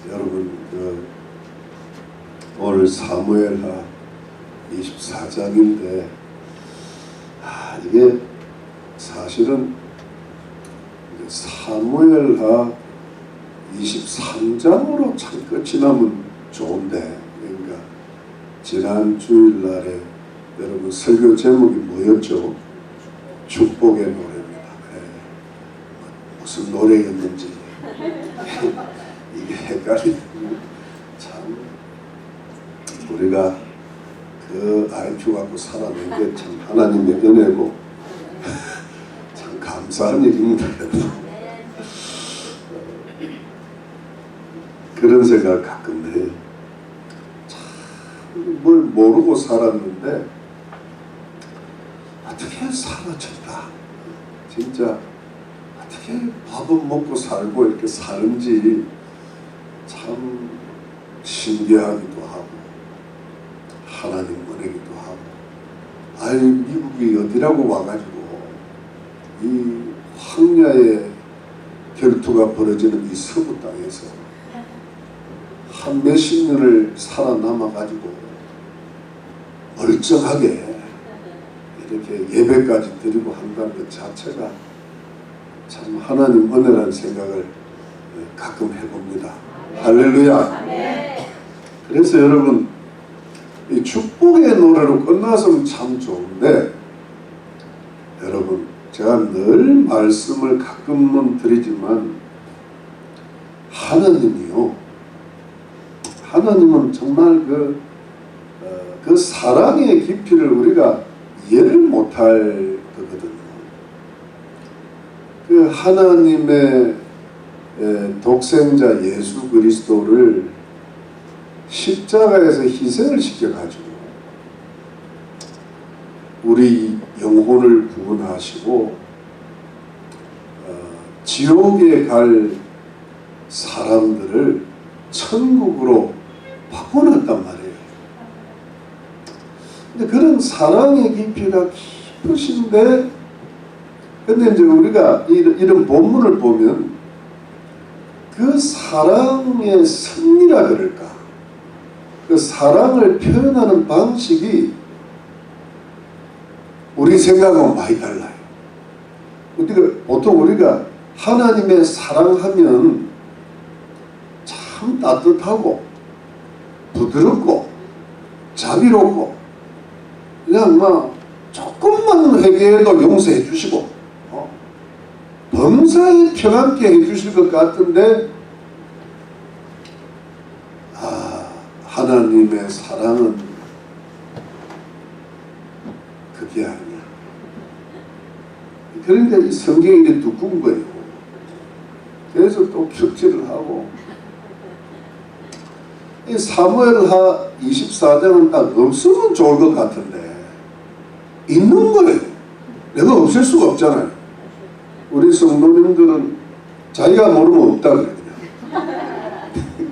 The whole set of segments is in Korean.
여러분 오늘 사무엘하 24장인데 이게 사실은 사무엘하 23장으로 참 끝이 나면 좋은데, 그러니까 지난 주일날에 여러분 설교 제목이 뭐였죠? 축복의 노래입니다. 무슨 노래였는지 이게 헷갈리네. 참 우리가 그 IQ 갖고 살아낸 게 참 하나님의 은혜고 참 감사한 일입니다. 그런 생각 가끔 해요. 참 뭘 모르고 살았는데 어떻게 사라졌다. 진짜 어떻게 밥은 먹고 살고 이렇게 사는지 참 신기하기도 하고 하나님 은혜기도 하고, 아유 미국이 어디라고 와가지고 이 황야의 결투가 벌어지는 이 서부 땅에서 한 몇십 년을 살아남아가지고 멀쩡하게 이렇게 예배까지 드리고 한다는 것 자체가 참 하나님 은혜라는 생각을 가끔 해봅니다. 할렐루야. 그래서 여러분 이 축복의 노래로 끝났으면 참 좋은데, 여러분 제가 늘 말씀을 가끔은 드리지만 하나님은 정말 그 사랑의 깊이를 우리가 이해를 못할 거거든요. 그 하나님의 독생자 예수 그리스도를 십자가에서 희생을 시켜가지고 우리 영혼을 구원하시고 지옥에 갈 사람들을 천국으로 바꿔놨단 말이에요. 근데 그런 사랑의 깊이가 깊으신데, 근데 이제 우리가 이런 본문을 보면 그 사랑의 승리라 그럴까, 그 사랑을 표현하는 방식이 우리 생각하고 많이 달라요. 보통 우리가 하나님의 사랑하면 참 따뜻하고 부드럽고 자비롭고 그냥 막 조금만 회개해도 용서해 주시고 범사에 평안케 해주실 것 같은데, 하나님의 사랑은 그게 아니야. 그러니까 이 성경이 이렇게 두꺼운 거예요. 그래서 또 큐티를 하고, 이 사무엘하 24장은 딱 없으면 좋을 것 같은데 있는 거예요. 내가 없앨 수가 없잖아요. 우리 성도님들은 자기가 모르면 없다 그래요.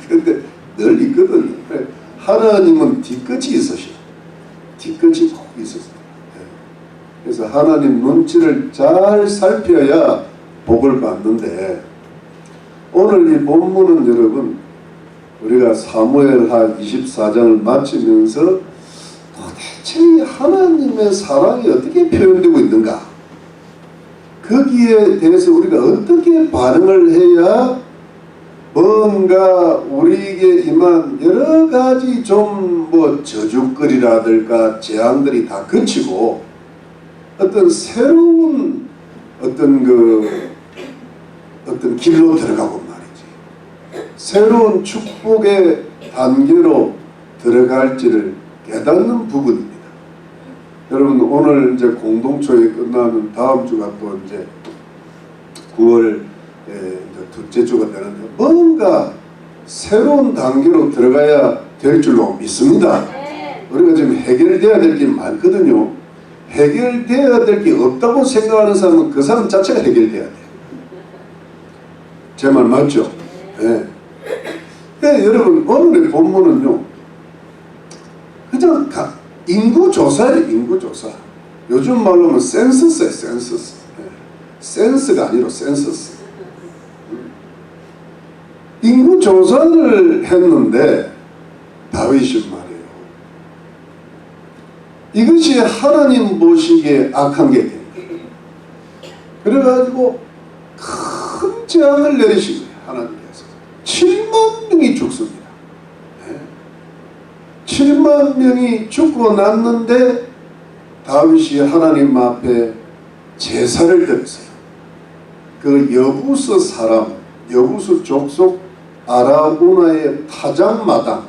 근데 늘 있거든요. 하나님은 뒤끝이 있으셔. 뒤끝이 꼭 있었어요. 그래서 하나님 눈치를 잘 살펴야 복을 받는데, 오늘 이 본문은 여러분 우리가 사무엘하 24장을 마치면서 도대체 하나님의 사랑이 어떻게 표현되고 있는가, 거기에 대해서 우리가 어떻게 반응을 해야 뭔가 우리에게 임한 여러 가지 좀 저주거리라든가 재앙들이 다 그치고 어떤 새로운 어떤 길로 들어가고 말이지, 새로운 축복의 단계로 들어갈지를 깨닫는 부분입니다. 여러분 오늘 이제 공동초회 끝나면 다음 주가 또 이제 9월 둘째 주가 되는데, 뭔가 새로운 단계로 들어가야 될 줄로 믿습니다. 우리가 지금 해결돼야 될 게 많거든요. 해결돼야 될 게 없다고 생각하는 사람은 그 사람 자체가 해결돼야 돼요. 제 말 맞죠? 네. 네, 여러분 오늘의 본문은요 그냥 인구조사예요. 인구조사. 요즘 말로 하면 센서스예요. 센서스. 센스가 아니라 센서스. 이 인구 조사를 했는데 다윗이 말이에요. 이것이 하나님 보시기에 악한 게 됩니다. 그래가지고 큰 재앙을 내리신 거예요. 하나님께서 7만 명이 죽습니다. 7만 명이 죽고 났는데 다윗이 하나님 앞에 제사를 드렸어요. 그 여부스 사람, 여부스 족속 아라우나의 타작마당,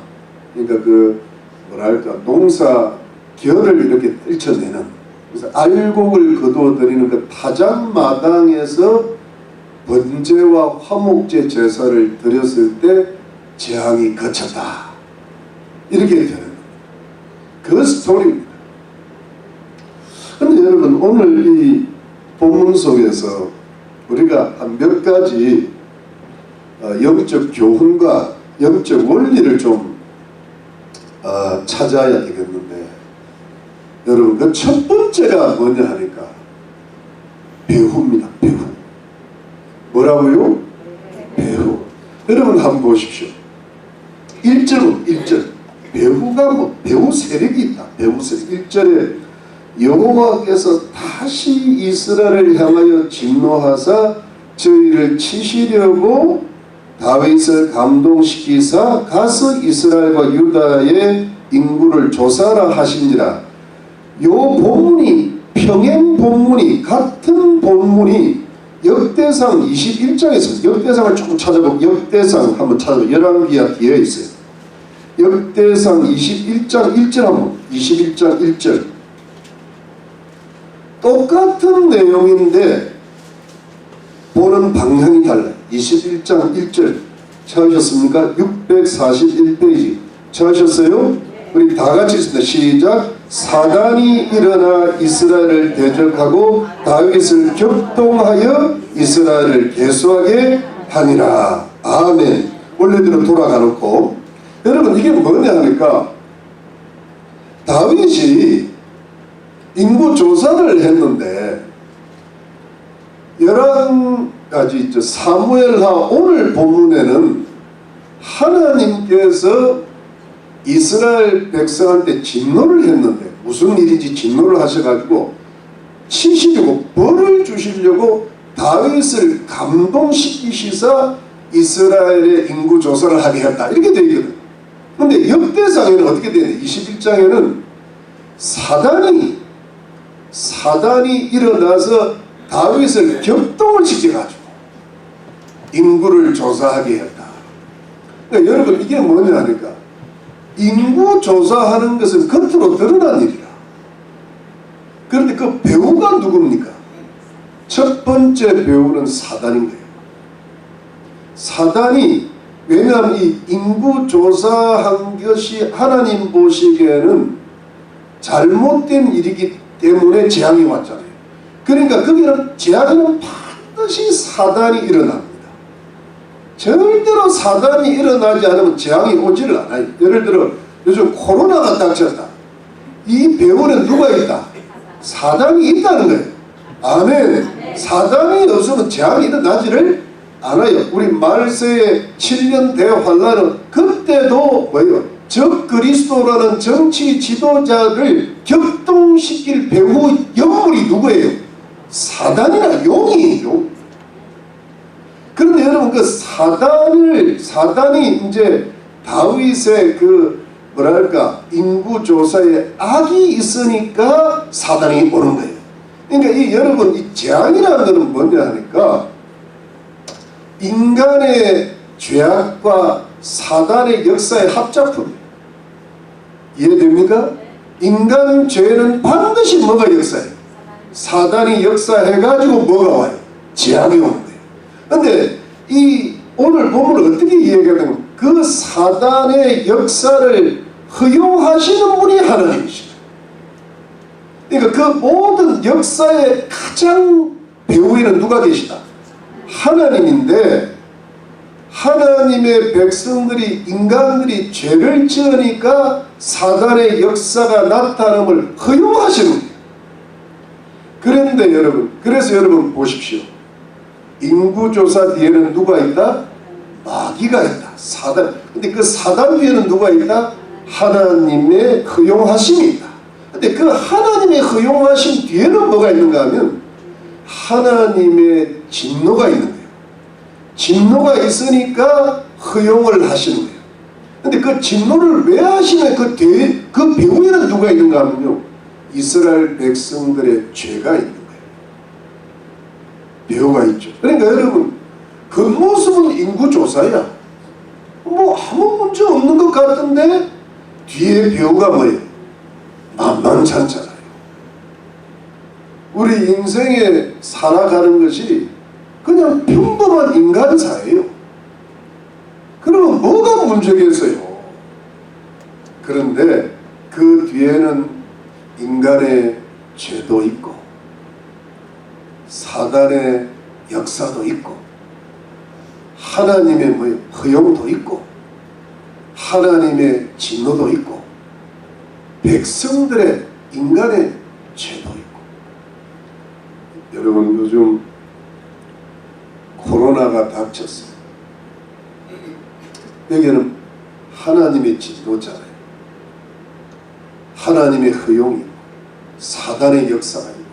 그러니까 그 뭐랄까 농사 결을 이렇게 떨쳐내는, 그래서 알곡을 거두어드리는 그 타작마당에서 번제와 화목제 제사를 드렸을 때 재앙이 그쳤다. 이렇게 되는 그 스토리입니다. 그런데 여러분, 오늘 이 본문 속에서 우리가 한 몇 가지 영적 교훈과 영적 원리를 좀 찾아야 되겠는데, 여러분, 그 첫 번째가 뭐냐 하니까 배후입니다. 배후. 뭐라고요? 배후. 여러분 한번 보십시오. 1절은 1절. 배후가 뭐 배후 세력이 있다. 배후 세력. 1절에 여호와께서 다시 이스라엘을 향하여 진노하사 저희를 치시려고 다윗을 감동시키사 가서 이스라엘과 유다의 인구를 조사라 하신지라. 요 본문이, 평행 본문이, 같은 본문이 역대상 21장에서, 역대상을 조금 찾아보고, 역대상 한번 찾아보고, 열왕기하 뒤에 있어요. 역대상 21장 1절 한번, 21장 1절. 똑같은 내용인데 보는 방향이 달라요. 21장 1절 찾으셨습니까? 641페이지 찾으셨어요? 우리 다 같이 있습니다. 시작. 사단이 일어나 이스라엘을 대적하고 다윗을 격동하여 이스라엘을 계수하게 하니라. 아멘. 원래대로 돌아가 놓고, 여러분 이게 뭐냐 하니까 다윗이 인구 조사를 했는데 11가지 사무엘하 오늘 본문에는 하나님께서 이스라엘 백성한테 진노를 했는데, 무슨 일인지 진노를 하셔가지고 치시려고, 벌을 주시려고 다윗을 감동시키시사 이스라엘의 인구 조사를 하게 했다. 이렇게 되어 있거든. 근데 역대상에는 어떻게 되냐? 21장에는 사단이 일어나서 다윗을 격동을 시켜가지고 인구를 조사하게 했다. 그러니까 여러분 이게 뭐냐 하니까, 인구 조사하는 것은 겉으로 드러난 일이라. 그런데 그 배우가 누굽니까? 첫 번째 배우는 사단인 거예요. 사단이, 왜냐하면 이 인구 조사한 것이 하나님 보시기에는 잘못된 일이기 때문에 재앙이 왔잖아요. 그러니까 거기는 재앙은 반드시 사단이 일어납니다. 절대로 사단이 일어나지 않으면 재앙이 오지를 않아요. 예를 들어 요즘 코로나가 닥쳤다. 이 배후는 누가 있다? 사단이 있다는 거예요. 아멘. 사단이 없으면 재앙이 일어나지를 않아요. 우리 말세의 7년 대환란은 그때도 뭐예요? 적 그리스도라는 정치 지도자를 격동시킬 배후 영물이 누구예요? 사단이나 용이에요. 그런데 여러분 그 사단이 이제 다윗의 그 뭐랄까 인구조사에 악이 있으니까 사단이 오는 거예요. 그러니까 이 여러분 이 재앙이라는 것은 뭐냐 하니까 인간의 죄악과 사단의 역사의 합작품이에요. 이해됩니까? 인간 죄는 반드시 뭐가 역사해요? 사단이 역사해가지고 뭐가 와요? 재앙이 오는 거예요. 근데 이 오늘 본문을 어떻게 이해하냐면 그 사단의 역사를 허용하시는 분이 하나님이시죠. 그러니까 그 모든 역사의 가장 배후에는 누가 계시다? 하나님인데, 하나님의 백성들이, 인간들이 죄를 지으니까 사단의 역사가 나타남을 허용하시는 거예요. 그런데 여러분, 그래서 여러분 보십시오. 인구조사 뒤에는 누가 있다? 마귀가 있다. 사단. 근데 그 사단 뒤에는 누가 있다? 하나님의 허용하심이 있다. 근데 그 하나님의 허용하심 뒤에는 뭐가 있는가 하면 하나님의 진노가 있는 거예요. 진노가 있으니까 허용을 하시는 거예요. 근데 그 진노를 왜 하시는 그 배후에는 누가 있는가 하면요, 이스라엘 백성들의 죄가 있는 거예요. 배후가 있죠. 그러니까 여러분, 그 모습은 인구조사야. 뭐 아무 문제 없는 것 같은데 뒤에 배후가 뭐예요? 만만찮잖아요. 우리 인생에 살아가는 것이 그냥 평범한 인간사예요. 그러면 뭐가 문제겠어요? 그런데 그 뒤에는 인간의 죄도 있고 사단의 역사도 있고 하나님의 허용도 있고 하나님의 진노도 있고 백성들의 인간의 죄도 있고. 여러분, 요즘 코로나가 닥쳤어요. 여기는 하나님의 진노잖아요. 하나님의 허용이 있고 사단의 역사가 있고,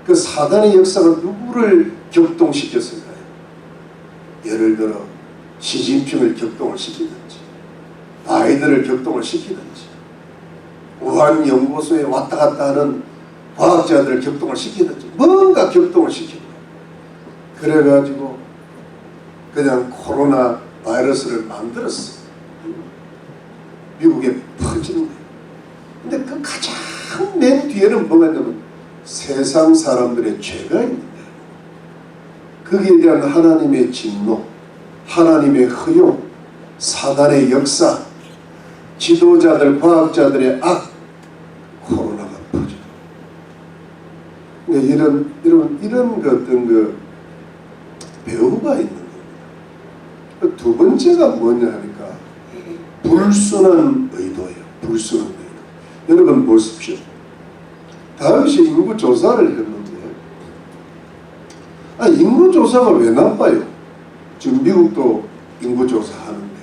그 사단의 역사가 누구를 격동시켰을까요? 예를 들어 시진핑을 격동을 시키든지 바이든을 격동을 시키든지 우한 연구소에 왔다 갔다 하는 과학자들을 격동을 시키든지 뭔가 격동을 시키고, 그래가지고 그냥 코로나 바이러스를 만들었어. 미국에 퍼지는 거예요. 근데 그 가장 맨 뒤에는 뭐가 있냐면 세상 사람들의 죄가 있는 거예요. 거기에 대한 하나님의 진노, 하나님의 허용, 사단의 역사, 지도자들, 과학자들의 악, 코로나가 퍼져. 그러니까 이런 어떤 그 배후가 있는 겁니다. 두 번째가 뭐냐 하니까 불순한 의도예요. 불순한 의도. 여러분 보십시오. 다윗이 인구조사를 했는데, 인구조사가 왜 나빠요? 지금 미국도 인구조사하는데,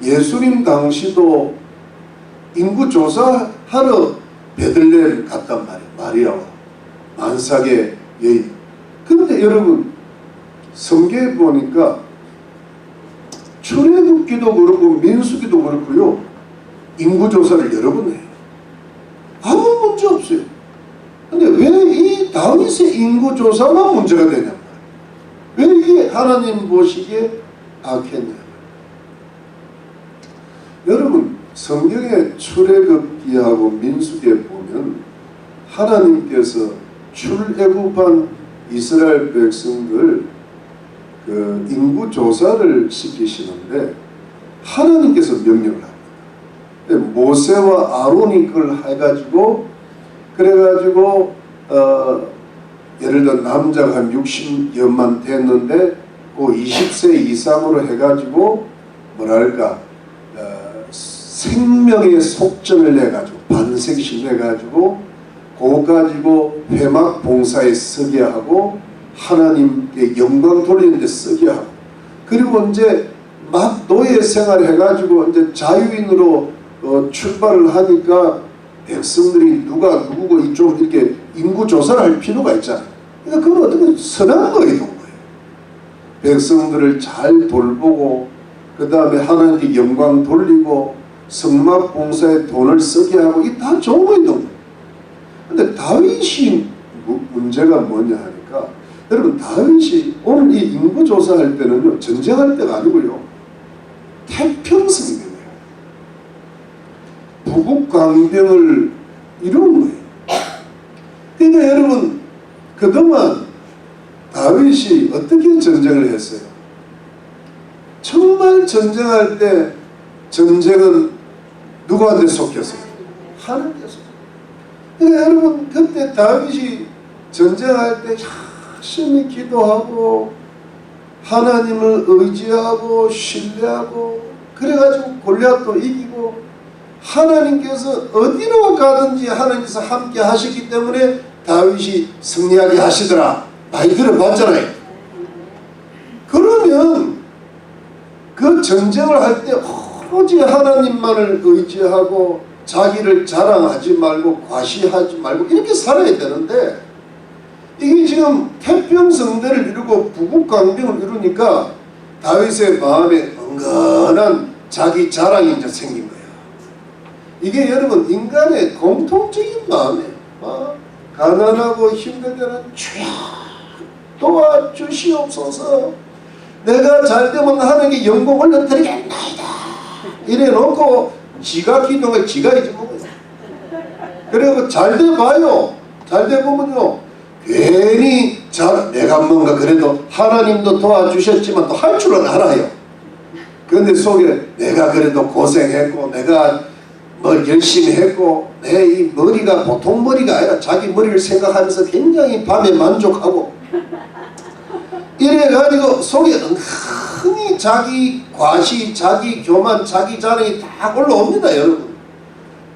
예수님 당시도 인구조사하러 베들레헴 갔단 말이에요. 마리아와 만삭의 여인. 그런데 여러분, 성경에 보니까 출애굽기도 그렇고 민수기도 그렇고요, 인구조사를 여러 번 해요. 아무 문제 없어요. 근데 왜 이 다윗의 인구조사만 문제가 되냐? 왜 이게 하나님 보시기에 악했냐? 여러분, 성경의 출애굽기하고 민수기에 보면 하나님께서 출애굽한 이스라엘 백성들 그 인구조사를 시키시는데 하나님께서 명령을 합니다. 모세와 아론이 그걸 해가지고, 그래가지고 예를 들어 남자가 한 60년만 됐는데 그 20세 이상으로 해가지고 뭐랄까 생명의 속전을 내가지고 반석신 내가지고 그거 가지고 회막 봉사에 쓰게 하고 하나님께 영광 돌리는 데 쓰게 하고, 그리고 이제 막 노예 생활 해가지고 이제 자유인으로 출발을 하니까 백성들이 누가 누구고 좀 이렇게 인구조사를 할 필요가 있잖아요. 그러니까 그건 어떻게 선한 거예요. 백성들을 잘 돌보고 그 다음에 하나님께 영광 돌리고 성막 봉사에 돈을 쓰게 하고, 이 다 좋은 거예요. 근데 다윗이 문제가 뭐냐 하니까, 여러분, 다윗이 오늘 이 인구조사할 때는요, 전쟁할 때가 아니고요, 태평성이에요. 부국강병을 이룬 거예요. 그러니까 여러분, 그동안 다윗이 어떻게 전쟁을 했어요? 정말 전쟁할 때 전쟁은 누구한테 속혔어요? 하나님께 속혔어요. 그러니까 여러분, 그때 다윗이 전쟁할 때 열심히 기도하고 하나님을 의지하고 신뢰하고 그래가지고 골리앗도 이기고, 하나님께서 어디로 가든지 하나님께서 함께 하셨기 때문에 다윗이 승리하게 하시더라. 많이 들어봤잖아요. 그러면 그 전쟁을 할 때 오로지 하나님만을 의지하고 자기를 자랑하지 말고 과시하지 말고 이렇게 살아야 되는데, 이게 지금 태평성대를 이루고 부국강병을 이루니까 다윗의 마음에 은근한 자기 자랑이 이제 생긴 거예요. 이게 여러분 인간의 공통적인 마음이에요. 가난하고 힘들 때는 주여 도와주시옵소서, 내가 잘되면 하나님께 영광 올려드리겠나이다 이래 놓고 지가 기도를 지가 잊어먹어요. 그리고 잘돼봐요. 잘돼보면요 괜히 내가 뭔가 그래도 하나님도 도와주셨지만 또 할 줄은 알아요. 그런데 속에 내가 그래도 고생했고 내가 뭘 열심히 했고 내 이 머리가 보통 머리가 아니라 자기 머리를 생각하면서 굉장히 밤에 만족하고 이래가지고 속에 흔히 자기 과시, 자기 교만, 자기 자랑이 다 올라옵니다, 여러분.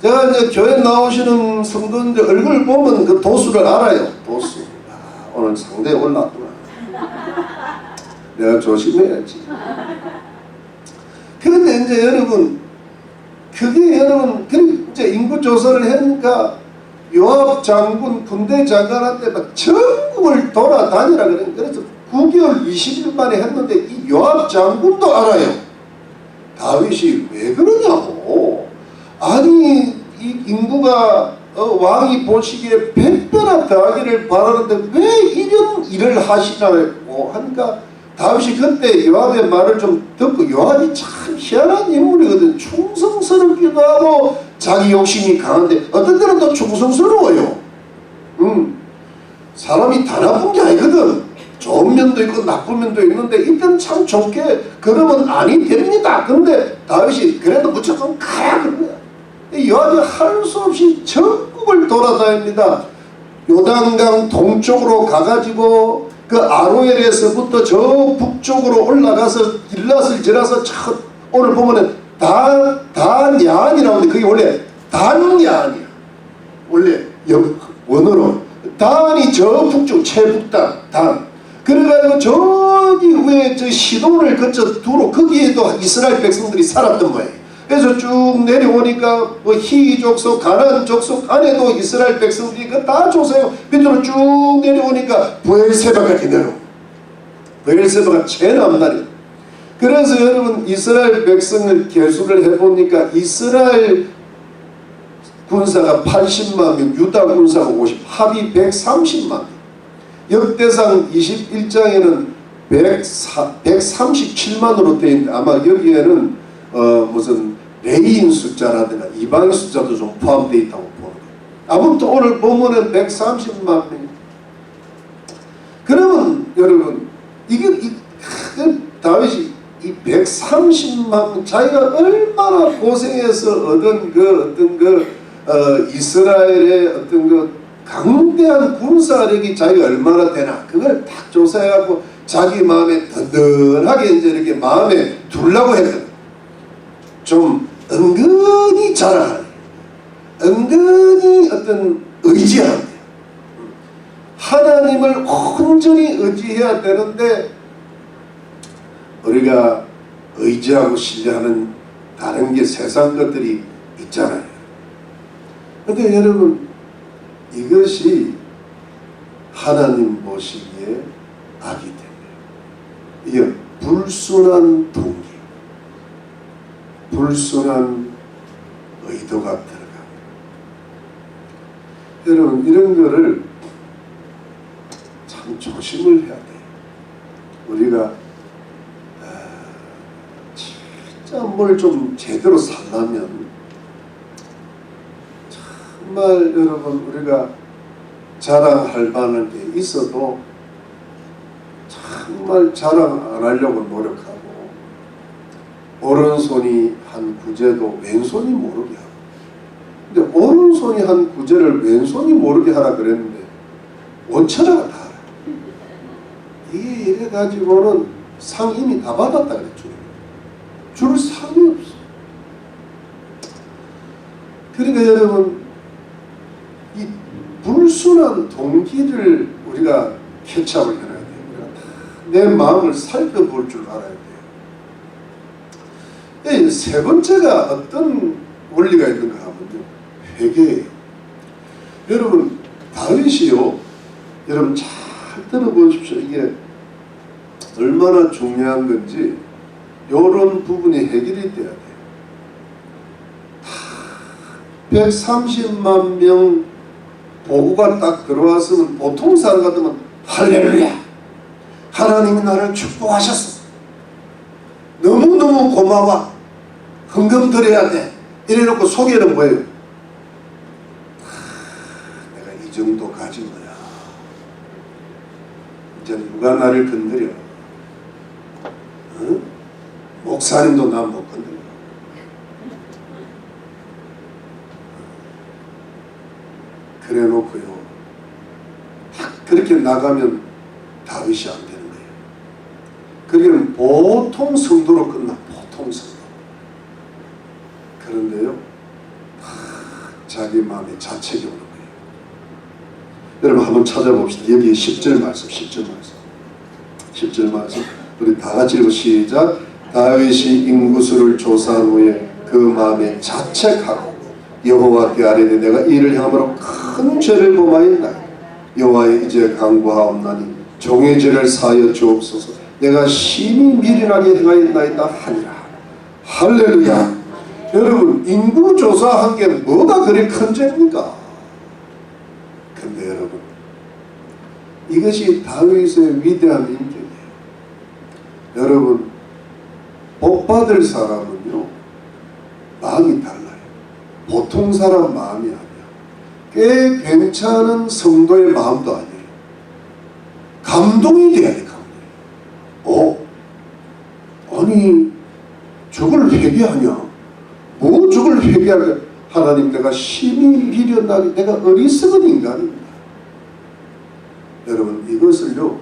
제가 이제 교회 나오시는 성도님들 얼굴 보면 그 도수를 알아요. 도수. 오늘 상당히 올랐구나. 내가 조심해야지. 그런데 이제 여러분, 그게 여러분, 이제 인구 조사를 하니까 요압 장군, 군대 장관한테 막 전국을 돌아다니라 그래요. 그래서 9개월 20일 만에 했는데 이 요압 장군도 알아요. 다윗이 왜 그러냐고. 아니 이 인구가 왕이 보시기에 100배나 더하기를 바라는데 왜 이런 일을 하시냐고 하니까 다윗이 그때 요압의 말을 좀 듣고, 요압이 참 희한한 인물이거든. 충성스럽기도 하고 자기 욕심이 강한데 어떤 때는 또 충성스러워요. 사람이 다 나쁜 게 아니거든. 좋은 면도 있고 나쁜 면도 있는데 이때는 참 좋게 그러면 아니 됩니다. 근데 다윗이 그래도 무조건 가야 그런 거야. 요압이 할 수 없이 전국을 돌아다닙니다. 요단강 동쪽으로 가가지고 그 아로엘에서부터 저 북쪽으로 올라가서 길랏을 지나서 오늘 보면은 단야안이라는데 그게 원래 단야안이야. 원래 원어로 단이 저 북쪽 최북단 단. 그래가지고 저기 위에 저 시돈을 거쳐 두로 거기에도 이스라엘 백성들이 살았던 거예요. 그래서 쭉 내려오니까 뭐 히 족속, 가나안 족속 안에도 이스라엘 백성들이 다 조사해요. 밑으로 쭉 내려오니까 브엘세바까지 내려오고, 브엘세바가 제일 앞날이에요. 그래서 여러분 이스라엘 백성을 계수를 해보니까 이스라엘 군사가 80만 명, 유다 군사가 50, 합이 130만 명. 역대상 21장에는 137만으로 되어 있는데 아마 여기에는 무슨 레이인 숫자라든가 이방인 숫자도 좀 포함되어 있다고 보는 거예요. 아무튼 오늘 보면은 130만 명. 그러면 여러분 이게 다윗이 이 130만 명, 자기가 얼마나 고생해서 얻은 이스라엘의 어떤 그 강대한 군사력이 자기가 얼마나 되나 그걸 딱 조사해갖고 자기 마음에 든든하게 이제 이렇게 마음에 두려고 했거든. 좀 은근히 자랑하네. 은근히 어떤 의지하네. 하나님을 온전히 의지해야 되는데 우리가 의지하고 신뢰하는 다른 게 세상 것들이 있잖아요. 근데 여러분 이것이 하나님 보시기에 악이 됩니다. 이게 불순한 동기, 불순한 의도가 들어갑니다. 여러분 이런 거를 참 조심을 해야 돼요. 우리가 진짜 뭘 좀 제대로 살려면 정말 여러분 우리가 자랑할 만한 게 있어도 정말 자랑 안 하려고 노력하고, 오른손이 한 구제도 왼손이 모르게 하고, 근데 오른손이 한 구제를 왼손이 모르게 하라 그랬는데 원처라가 다 알아. 이게 이래가지고는 상 이미 다 받았다 그랬죠. 줄 상이 없어. 그러니까 여러분 이 불순한 동기를 우리가 캐치업을 해놔야 돼요. 내 마음을 살펴볼 줄 알아야 돼요. 세 번째가 어떤 원리가 있는가 하면요, 회개예요. 여러분, 다윗이요, 여러분 잘 들어보십시오. 이게 얼마나 중요한 건지 이런 부분이 해결이 돼야 돼요. 130만 명 보고가 딱 들어왔으면 보통 사람 같으면 할렐루야, 하나님이 나를 축복하셨어, 너무너무 고마워, 헌금 드려야 돼, 이래놓고 속에는 뭐예요? 내가 이 정도 가진 거야, 이제 누가 나를 건드려, 어? 목사님도 나 못 건드려. 그래 놓고요, 그렇게 나가면 다윗이 안 되는 거예요. 그러기는 보통 성도로 끝나, 보통 성도. 그런데요, 자기 마음에 자책이 오는 거예요. 여러분 한번 찾아봅시다. 여기 10절 말씀, 10절 말씀 우리 다 같이 읽고 시작. 다윗이 인구수를 조사한 후에 그 마음에 자책하고 여호와께 아뢰되 내가 이를 향함으로 큰 죄를 범하였나이다. 여호와여 이제 간구하옵나니 종의 죄를 사하여 주옵소서. 내가 심히 미련하게 행하였나이다 하니라. 할렐루야. 여러분, 인구 조사한 게 뭐가 그리 큰 죄입니까? 근데 여러분, 이것이 다윗의 위대한 인격이에요. 여러분, 복받을 사람은요, 마음이 달라요. 보통 사람 마음이 아니야. 꽤 괜찮은 성도의 마음도 아니에요. 감동이 돼야 돼, 감동. 아니, 저걸 회개하냐? 뭐 저걸 회개하냐? 하나님, 내가 심히 미련하게, 내가 어리석은 인간입니다. 여러분, 이것을요,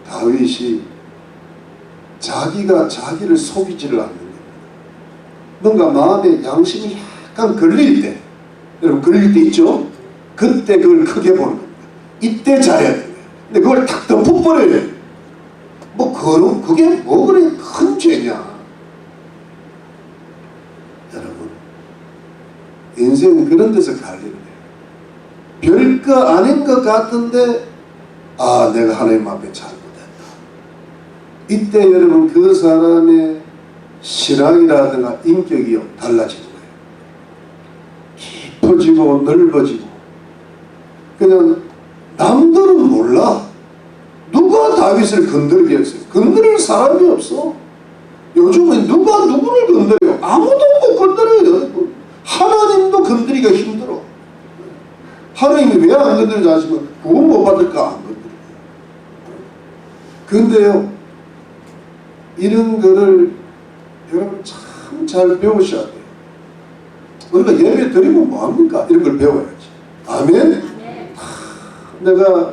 다윗이 자기가 자기를 속이지를 않는 겁니다. 뭔가 마음에 양심이 약간 걸릴 때, 여러분 걸릴 때 있죠? 그때 그걸 크게 보는 겁니다. 이때 잘해야 돼요. 근데 그걸 탁 덮어버려요. 그럼 그게 뭐 그래 큰 죄냐? 여러분, 인생은 그런 데서 갈리는 거예요. 별거 아닌 것 같은데, 아, 내가 하나님 앞에 잘못했다. 이때 여러분 그 사람의 신앙이라든가 인격이요, 달라지는 거예요. 깊어지고 넓어지고. 그냥 남들은 몰라. 누가 다윗을 건드리게 했어요? 건드릴 사람이 없어. 요즘은 누가 누구를 건드려요? 아무도 못 건드려요. 하나님도 건드리기가 힘들어. 하나님이 왜 안 건드리지 하시면 구원 못 받을까? 안 건드려요. 그런데요, 이런 거를 여러분 참 잘 배우셔야 돼요. 우리가 예배 드리면 뭐합니까? 이런 걸 배워야지. 아멘? 내가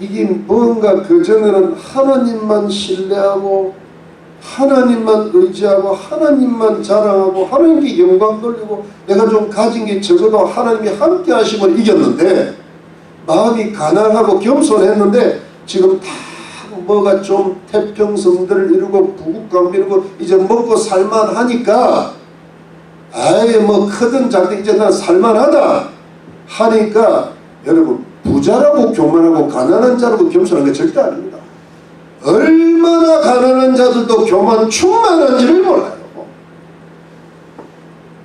이게 뭔가 그전에는 하나님만 신뢰하고 하나님만 의지하고 하나님만 자랑하고 하나님께 영광 돌리고 내가 좀 가진 게 적어도 하나님이 함께 하심을 이겼는데, 마음이 가난하고 겸손했는데 지금 다 뭐가 좀 태평성들을 이루고 부국강 이루고 이제 먹고 살만하니까, 아예 뭐 크든 작든 이제 난 살만하다 하니까, 여러분 부자라고 교만하고 가난한 자라고 겸손한 게 절대 아닙니다. 얼마나 가난한 자들도 교만 충만한지를 몰라요.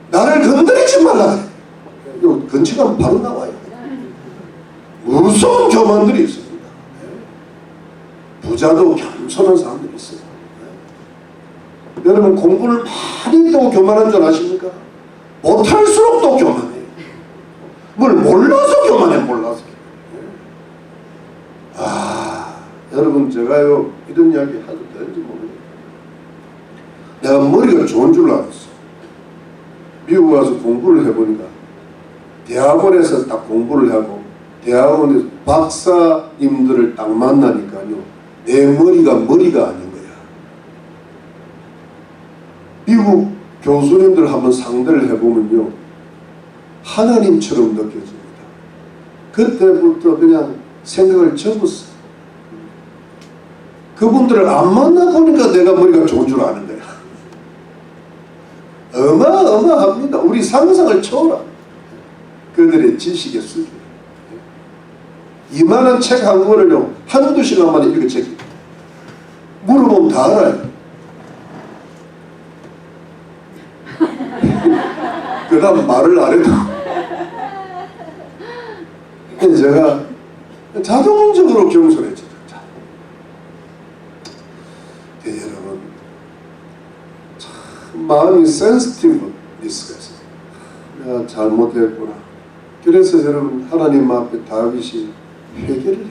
나를 건드리지 말라. 요 근처 가면 바로 나와요. 무서운 교만들이 있습니다. 부자도 겸손한 사람들이 있어요. 여러분 공부를 많이 했다고 교만한 줄 아십니까? 못할수록 또 교만해요. 뭘 몰라서 교만해, 몰라서. 여러분 제가요 이런 이야기 해도 되는지 모르겠어요. 내가 머리가 좋은 줄 알았어. 미국 와서 공부를 해보니까 대학원에서 딱 공부를 하고 대학원에서 박사님들을 딱 만나니까요, 내 머리가 아닌 거야. 미국 교수님들 한번 상대를 해보면요, 하나님처럼 느껴집니다. 그때부터 그냥 생각을 접었어. 그분들을 안 만나보니까 내가 머리가 좋은 줄 아는 거야. 어마어마합니다. 우리 상상을 초월합니다. 그들의 지식의 수준. 이만한 책 한 권을요 한두 시간 만에 읽어채깁니다. 물어보면 다 알아요. 그 다음 말을 안 해도 제가 자동적으로 겸손해져요. 여러분 참 마음이 센스티브니스가 있어요. 내가 잘못했구나. 그래서 여러분 하나님 앞에 다윗이 회개를 해요.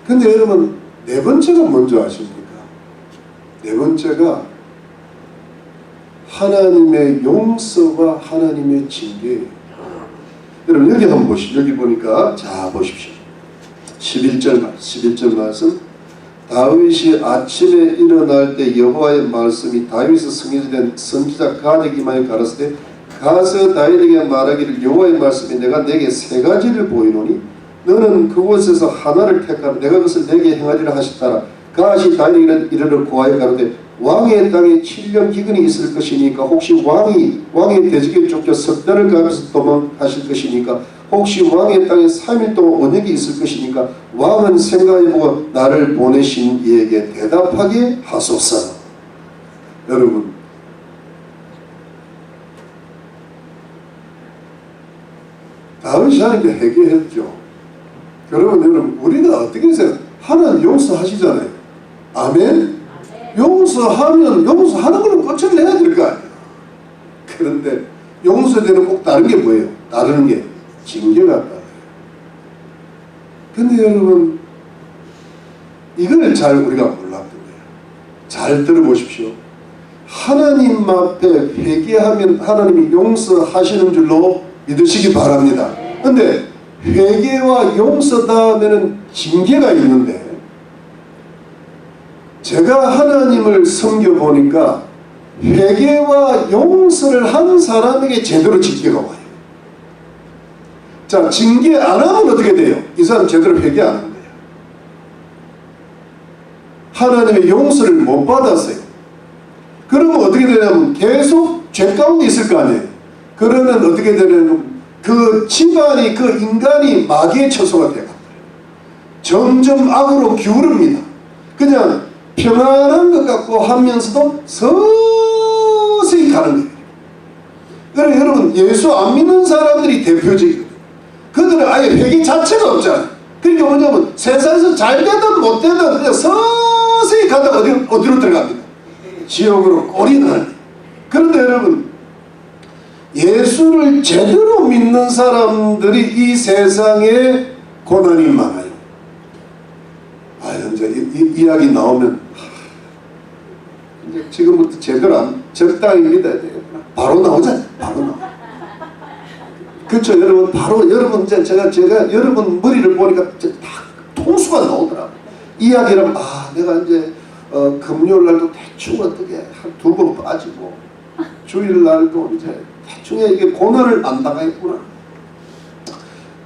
근데 여러분 네 번째가 뭔지 아십니까? 네 번째가 하나님의 용서와 하나님의 징계예요. 여러분 여기 한번 보시죠. 여기 보니까 자 보십시오. 11절 말씀. 다윗이 아침에 일어날 때 여호와의 말씀이 다윗의 성전에 된 선지자 가드에게 가라사대 가서 다윗에게 말하기를 여호와의 말씀이 내가 내게 세 가지를 보이노니 너는 그곳에서 하나를 택하라. 내가 그것을 내게 행하리라 하셨더라. 가시 다윗에게 이르러 고하여 가로되 왕의 땅에 7년 기근이 있을 것이니까 혹시 왕의 대적에 쫓겨 석달을 가면서 도망하실 것이니까 혹시 왕의 땅에 3일 동안 언역이 있을 것이니까 왕은 생각해보고 나를 보내신 이에게 대답하게 하소서. 여러분 다윗이 하나님께 회개했죠. 여러분 우리가 어떻게 해서 하나님 용서하시잖아요. 아멘? 용서하면 용서하는 걸로 끝을 내야 될 거 아니에요. 그런데 용서되는 꼭 다른 게 뭐예요? 다른 게 징계가 따라요. 근데 여러분 이걸 잘 우리가 몰랐던 거예요. 잘 들어보십시오. 하나님 앞에 회개하면 하나님이 용서하시는 줄로 믿으시기 바랍니다. 근데 회개와 용서 다음에는 징계가 있는데 제가 하나님을 섬겨보니까 회개와 용서를 한 사람에게 제대로 징계가 와요. 자, 징계 안 하면 어떻게 돼요? 이 사람 제대로 회개 안 하는 거예요. 하나님의 용서를 못 받았어요. 그러면 어떻게 되냐면 계속 죄 가운데 있을 거 아니에요. 그러면 어떻게 되냐면 그 집안이 그 인간이 마귀의 처소가 돼요. 점점 악으로 기울습니다. 그냥 평안한 것 같고 하면서도 서서히 가는 거예요. 그래서 여러분 예수 안 믿는 사람들이 대표적이거든요. 그들은 아예 회개 자체가 없잖아요. 그러니까 뭐냐면 세상에서 잘 되든 못 되든 그냥 서서히 가다가 어디로 들어갑니다. 지옥으로 꼴이 나는. 그런데 여러분 예수를 제대로 믿는 사람들이 이 세상에 고난이 많아요. 이제 이 이야기 나오면 이제 지금부터 제대로 적당히 믿어야 돼요. 바로 나오잖아요. 바로 나와. 그렇죠, 여러분. 바로 여러분 제가 여러분 머리를 보니까 다 통수가 나오더라고. 이야기를 내가 이제 금요일 날도 대충 어떻게 한 2번 빠지고 주일 날도 이제 대충 이게 고난을 안 당했구나.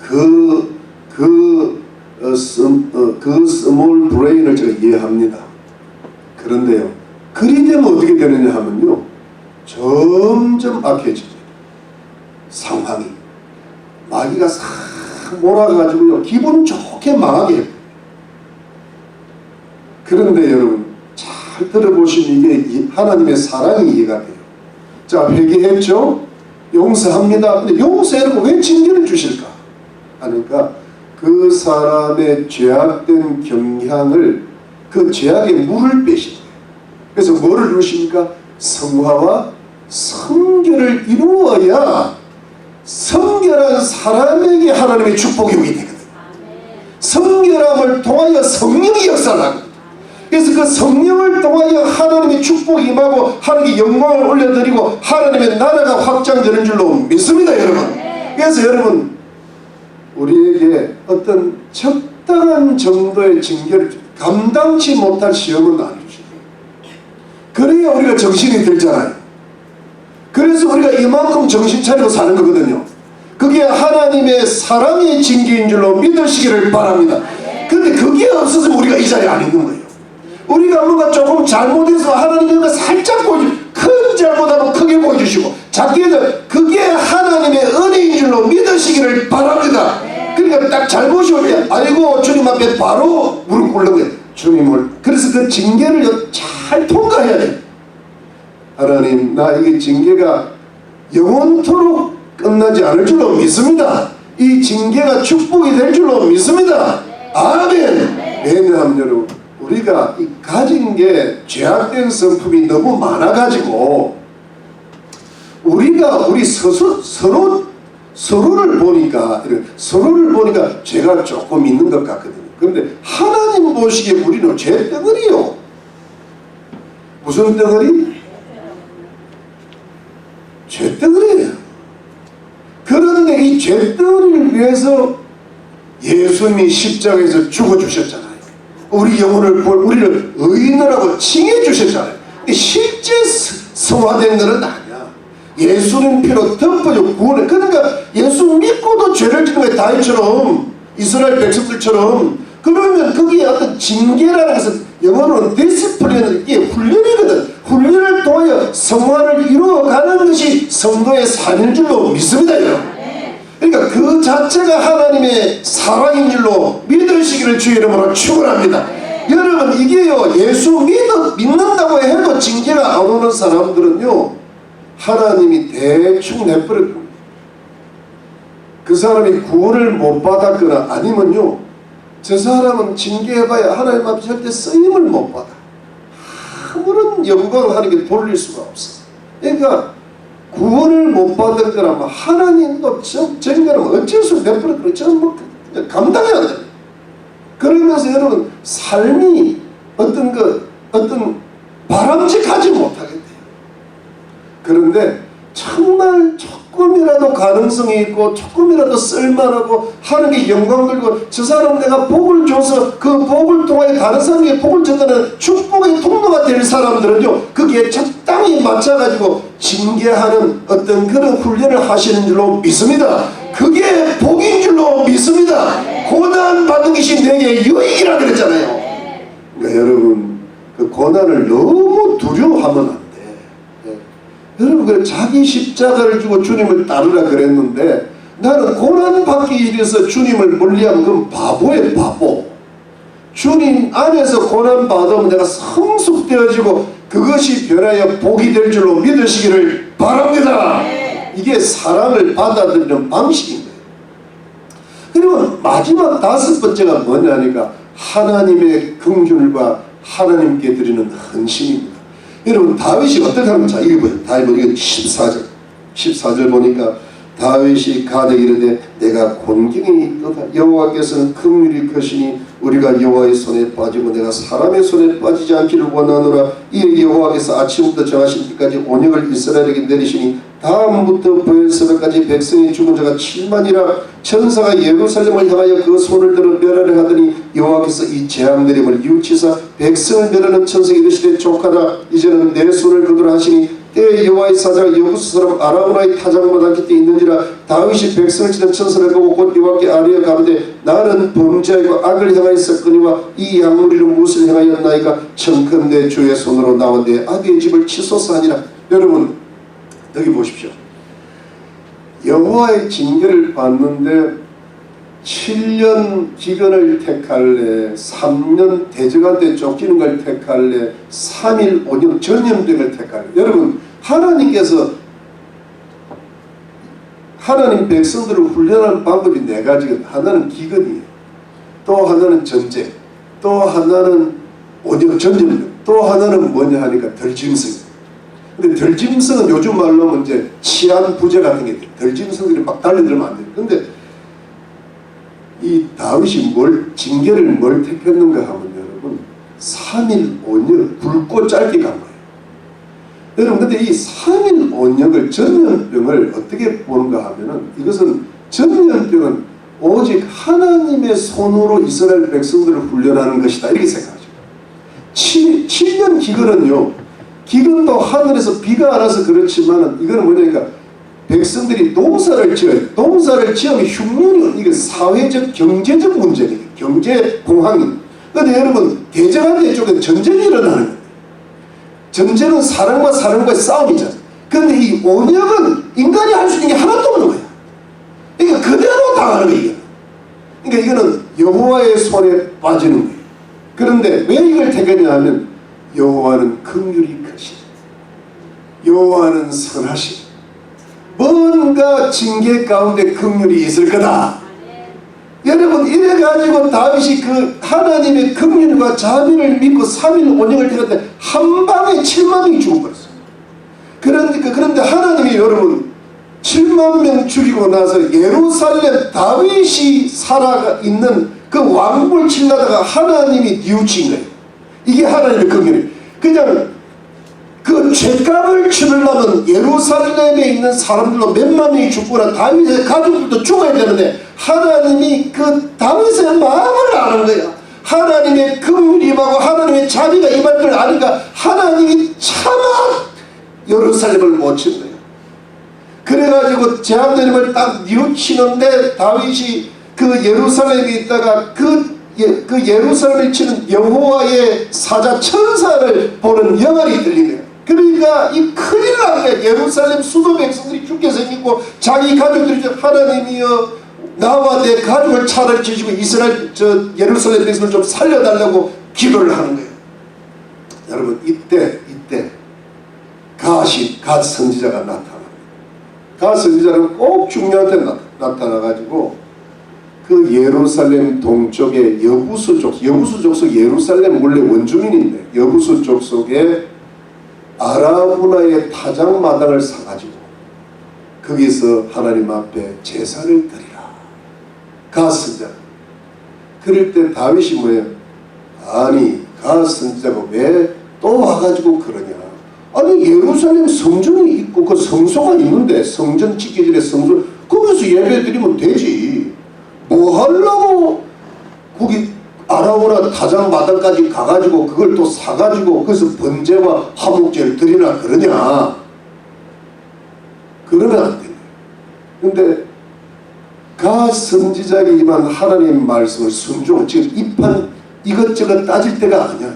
그 스몰 브레인을 제가 이해합니다. 그런데요, 그리 되면 어떻게 되느냐 하면요, 점점 악해집니다. 상황이 마귀가 싹 몰아가지고요 기분 좋게 망하게 해요. 그런데 여러분 잘 들어보시면 이게 하나님의 사랑이 이해가 돼요. 자, 회개했죠? 용서합니다. 근데 용서해놓고 왜 징계를 주실까? 하니까 그 사람의 죄악된 경향을 그 죄악의 물을 빼신 거예요. 그래서 뭐를 이루십니까? 성화와 성결을 이루어야 성결한 사람에게 하나님의 축복이 오게 되거든요. 성결함을 통하여 성령이 역사를 합니다. 그래서 그 성령을 통하여 하나님의 축복이 임하고 하나님께 영광을 올려드리고 하나님의 나라가 확장되는 줄로 믿습니다, 여러분. 그래서 여러분 우리에게 어떤 적당한 정도의 징계를 감당치 못할 시험은 안 주시고 그래야 우리가 정신이 들잖아요. 그래서 우리가 이만큼 정신 차리고 사는 거거든요. 그게 하나님의 사랑의 징계인 줄로 믿으시기를 바랍니다. 근데 그게 없어서 우리가 이 자리에 안 있는 거예요. 우리가 뭔가 조금 잘못해서 하나님의 살짝 보여주면 큰 잘못하면 작게 해서 그게 하나님의 은혜인 줄로 믿으시기를 바랍니다. 그러니까 딱 잘못이 올 때 아이고 주님 앞에 바로 무릎 꿇는 주님을. 그래서 그 징계를 잘 통과해야 돼. 하나님, 나 이게 징계가 영원토록 끝나지 않을 줄로 믿습니다. 이 징계가 축복이 될 줄로 믿습니다. 아멘. 왜냐하면 여러분, 우리가 이 가진 게 죄악된 성품이 너무 많아가지고 우리가 우리 서로를 보니까 죄가 조금 있는 것 같거든요. 그런데 하나님 보시기에 우리는 죄덩어리요. 무슨 덩어리? 죄덩어리예요. 그런데 이 죄덩어리를 위해서 예수님이 십자가에서 죽어주셨잖아요. 우리 영혼을 구원, 우리를 의인이라고 칭해주셨잖아요. 근데 실제 성화된 것은 아니야. 예수님 피로 덮어져 구원해. 그러니까 예수 믿고도 죄를 짓는 거예요. 다윗처럼, 이스라엘 백성들처럼. 그러면 거기에 어떤 징계라는 것은 영어로는 디스플레이는 이게 훈련이거든. 훈련을 통하여 성화를 이루어가는 것이 성도의 삶인 줄로 믿습니다. 그러니까 그 자체가 하나님의 사랑인 줄로 믿으시기를 주의 이름으로 축원합니다. 여러분, 이게요, 예수 믿는다고 해도 징계가 안 오는 사람들은요, 하나님이 대충 내버려둡니다. 그 사람이 구원을 못 받았거나 아니면요, 저 사람은 징계해봐야 하나님 앞에 절대 쓰임을 못 받아. 아무런 영광을 하나님께 돌릴 수가 없어. 그러니까 구원을 못 받을 거라면 하나님도 정말은 어쩔 수 없이 내버려두고 전부 감당이 안 됩니다. 그러면서 여러분, 삶이 어떤 바람직하지 못하겠대요. 그런데 정말 조금이라도 가능성이 있고 조금이라도 쓸만하고 하나님께 영광 들고 저 사람 내가 복을 줘서 그 복을 통하여 다른 사람에게 복을 전하는 축복의 통로가 될 사람들은요, 거기에 적당히 맞춰가지고 징계하는 어떤 그런 훈련을 하시는 줄로 믿습니다. 그게 복인 줄로 믿습니다. 고난 받는 것이 내게 유익이라 그랬잖아요. 그러니까 여러분, 그 고난을 너무 두려워하면 안 돼. 여러분, 그 자기 십자가를 주고 주님을 따르라 그랬는데 나는 고난받기 위해서 주님을 멀리하면 그건 바보예요, 바보. 주님 안에서 고난받으면 내가 성숙되어지고 그것이 변하여 복이 될 줄로 믿으시기를 바랍니다. 이게 사랑을 받아들이는 방식인 거예요. 그리고 마지막 다섯 번째가 뭐냐니까 하나님의 긍휼과 하나님께 드리는 헌신입니다. 여러분, 다윗이 어떻게 하는 자 이게 뭐예요? 다윗 보니까 14절 보니까 다윗이 가되 이르되 내가 곤경이 있도다. 여호와께서는 긍휼이 크시니 우리가 여호와의 손에 빠지고 내가 사람의 손에 빠지지 않기를 원하노라. 이에 여호와께서 아침부터 정하신 때까지 온역을 이스라엘에게 내리시니 다음부터 부엘세바까지 백성이 죽은 자가 7만이라. 천사가 예루살렘을 향하여 그 손을 들어 멸하려 하더니 여호와께서 이 재앙 내림을 뉘우치사 백성을 멸하는 천사에게 이르시되 족하다. 이제는 내 손을 거두라 하시니 때에 여호와의 사자가 여부스 사람 아라우나의 타작마다 곁에 있는지라. 다윗이 백성을 치는 천사를 보고 곧 여호와께 아뢰어 가로되 나는 범죄하고 악을 행하였었거니와 이 양무리는 무엇을 행하였나이까. 청컨대 주의 손으로 나온 내 아비의 집을 치소서 하니라. 여러분, 여기 보십시오. 여호와의 징계를 받는데 7년 기근을 택할래, 3년 대적한테 쫓기는 걸 택할래, 3일 5년 전염병을 택할래. 여러분, 하나님께서 하나님 백성들을 훈련하는 방법이 네 가지거든요. 하나는 기근이에요. 또 하나는 전쟁, 또 하나는 5년 전염병, 또 하나는 뭐냐 하니까 덜짐승. 근데 덜짐승은 요즘 말로 하면 이제 치안 부재 같은 게 돼요. 덜짐승들이 막 달려들면 안 돼요. 근데 이 다윗이 징계를 뭘 택했는가 하면 여러분, 3일 5년 굵고 짧게 간 거예요. 여러분, 근데 이 3일 5년을 전염병을 어떻게 보는가 하면은 이것은 전염병은 오직 하나님의 손으로 이스라엘 백성들을 훈련하는 것이다, 이렇게 생각하죠. 7년 기근은요, 기근도 하늘에서 비가 안 와서 그렇지만 이거는 뭐냐니까 백성들이 농사를 지어요. 농사를 지으면 흉년이, 이게 사회적 경제적 문제예요. 경제 공황이. 그런데 여러분, 대전한대 쪽에 전쟁이 일어나는 거예요. 전쟁은 사람과 사람과의 싸움이잖아요. 그런데 이 온역은 인간이 할 수 있는 게 하나도 없는 거야. 그러니까 그대로 당하는 거예요. 그러니까 이거는 여호와의 손에 빠지는 거예요. 그런데 왜 이걸 택했냐 하면 여호와는 긍휼이 크시다. 여호와는 선하시다. 뭔가 징계 가운데 긍휼이 있을 거다. 여러분 이래가지고 다윗이 그 하나님의 긍휼과 자비를 믿고 3일 온영을 택했는데 한 방에 7만 명이 죽어버렸어요. 그런데 하나님이 여러분 7만 명 죽이고 나서 예루살렘 다윗이 살아있는 그 왕궁을 치려다가 하나님이 뉘우친 거예요. 이게 하나님의 긍휼이에요. 그냥 그 죄값을 치르려면 예루살렘에 있는 사람들로 몇만 명이 죽거나 다윗의 가족들도 죽어야 되는데 하나님이 그 다윗의 마음을 아는 거야. 하나님의 긍휼이 임하고 하나님의 자비가 임할 걸 아니까 하나님이 차마 예루살렘을 못 친 거야. 그래가지고 제한되림을 딱 뉘우치는데 다윗이 그 예루살렘에 있다가 그 예루살렘에 치는 여호와의 사자 천사를 보는 영안이 들리네요. 그러니까 이 큰일 난 거야. 예루살렘 수도 백성들이 죽게 생기고 자기 가족들이 하나님이여 나와 내 가족을 차라리 지시고 이스라엘 예루살렘 백성을 좀 살려달라고 기도를 하는 거예요. 여러분 이때 갓 선지자가 나타납니다. 갓 선지자는 꼭 중요한 때 나타나가지고 그 예루살렘 동쪽에 여부수 족속 예루살렘 원래 원주민인데 여부수 족속에 아라우나의 타작마당을 사가지고 거기서 하나님 앞에 제사를 드리라. 갓 선지자. 그럴 때 다윗이 뭐예요? 아니 갓 선지자가 왜 또 와가지고 그러냐. 아니 예루살렘 성전이 있고 그 성소가 있는데 성전 짓기 전에 성소 거기서 예배 드리면 되지. 뭐 하려고 거기 아라우나 타작마당까지 가가지고 그걸 또 사가지고 거기서 번제와 화목제를 드리나 그러냐. 그러면 안 된다. 근데 갓 선지자에게 임한 하나님 말씀을 순종을 지금 이판 이것저것 따질 때가 아니야.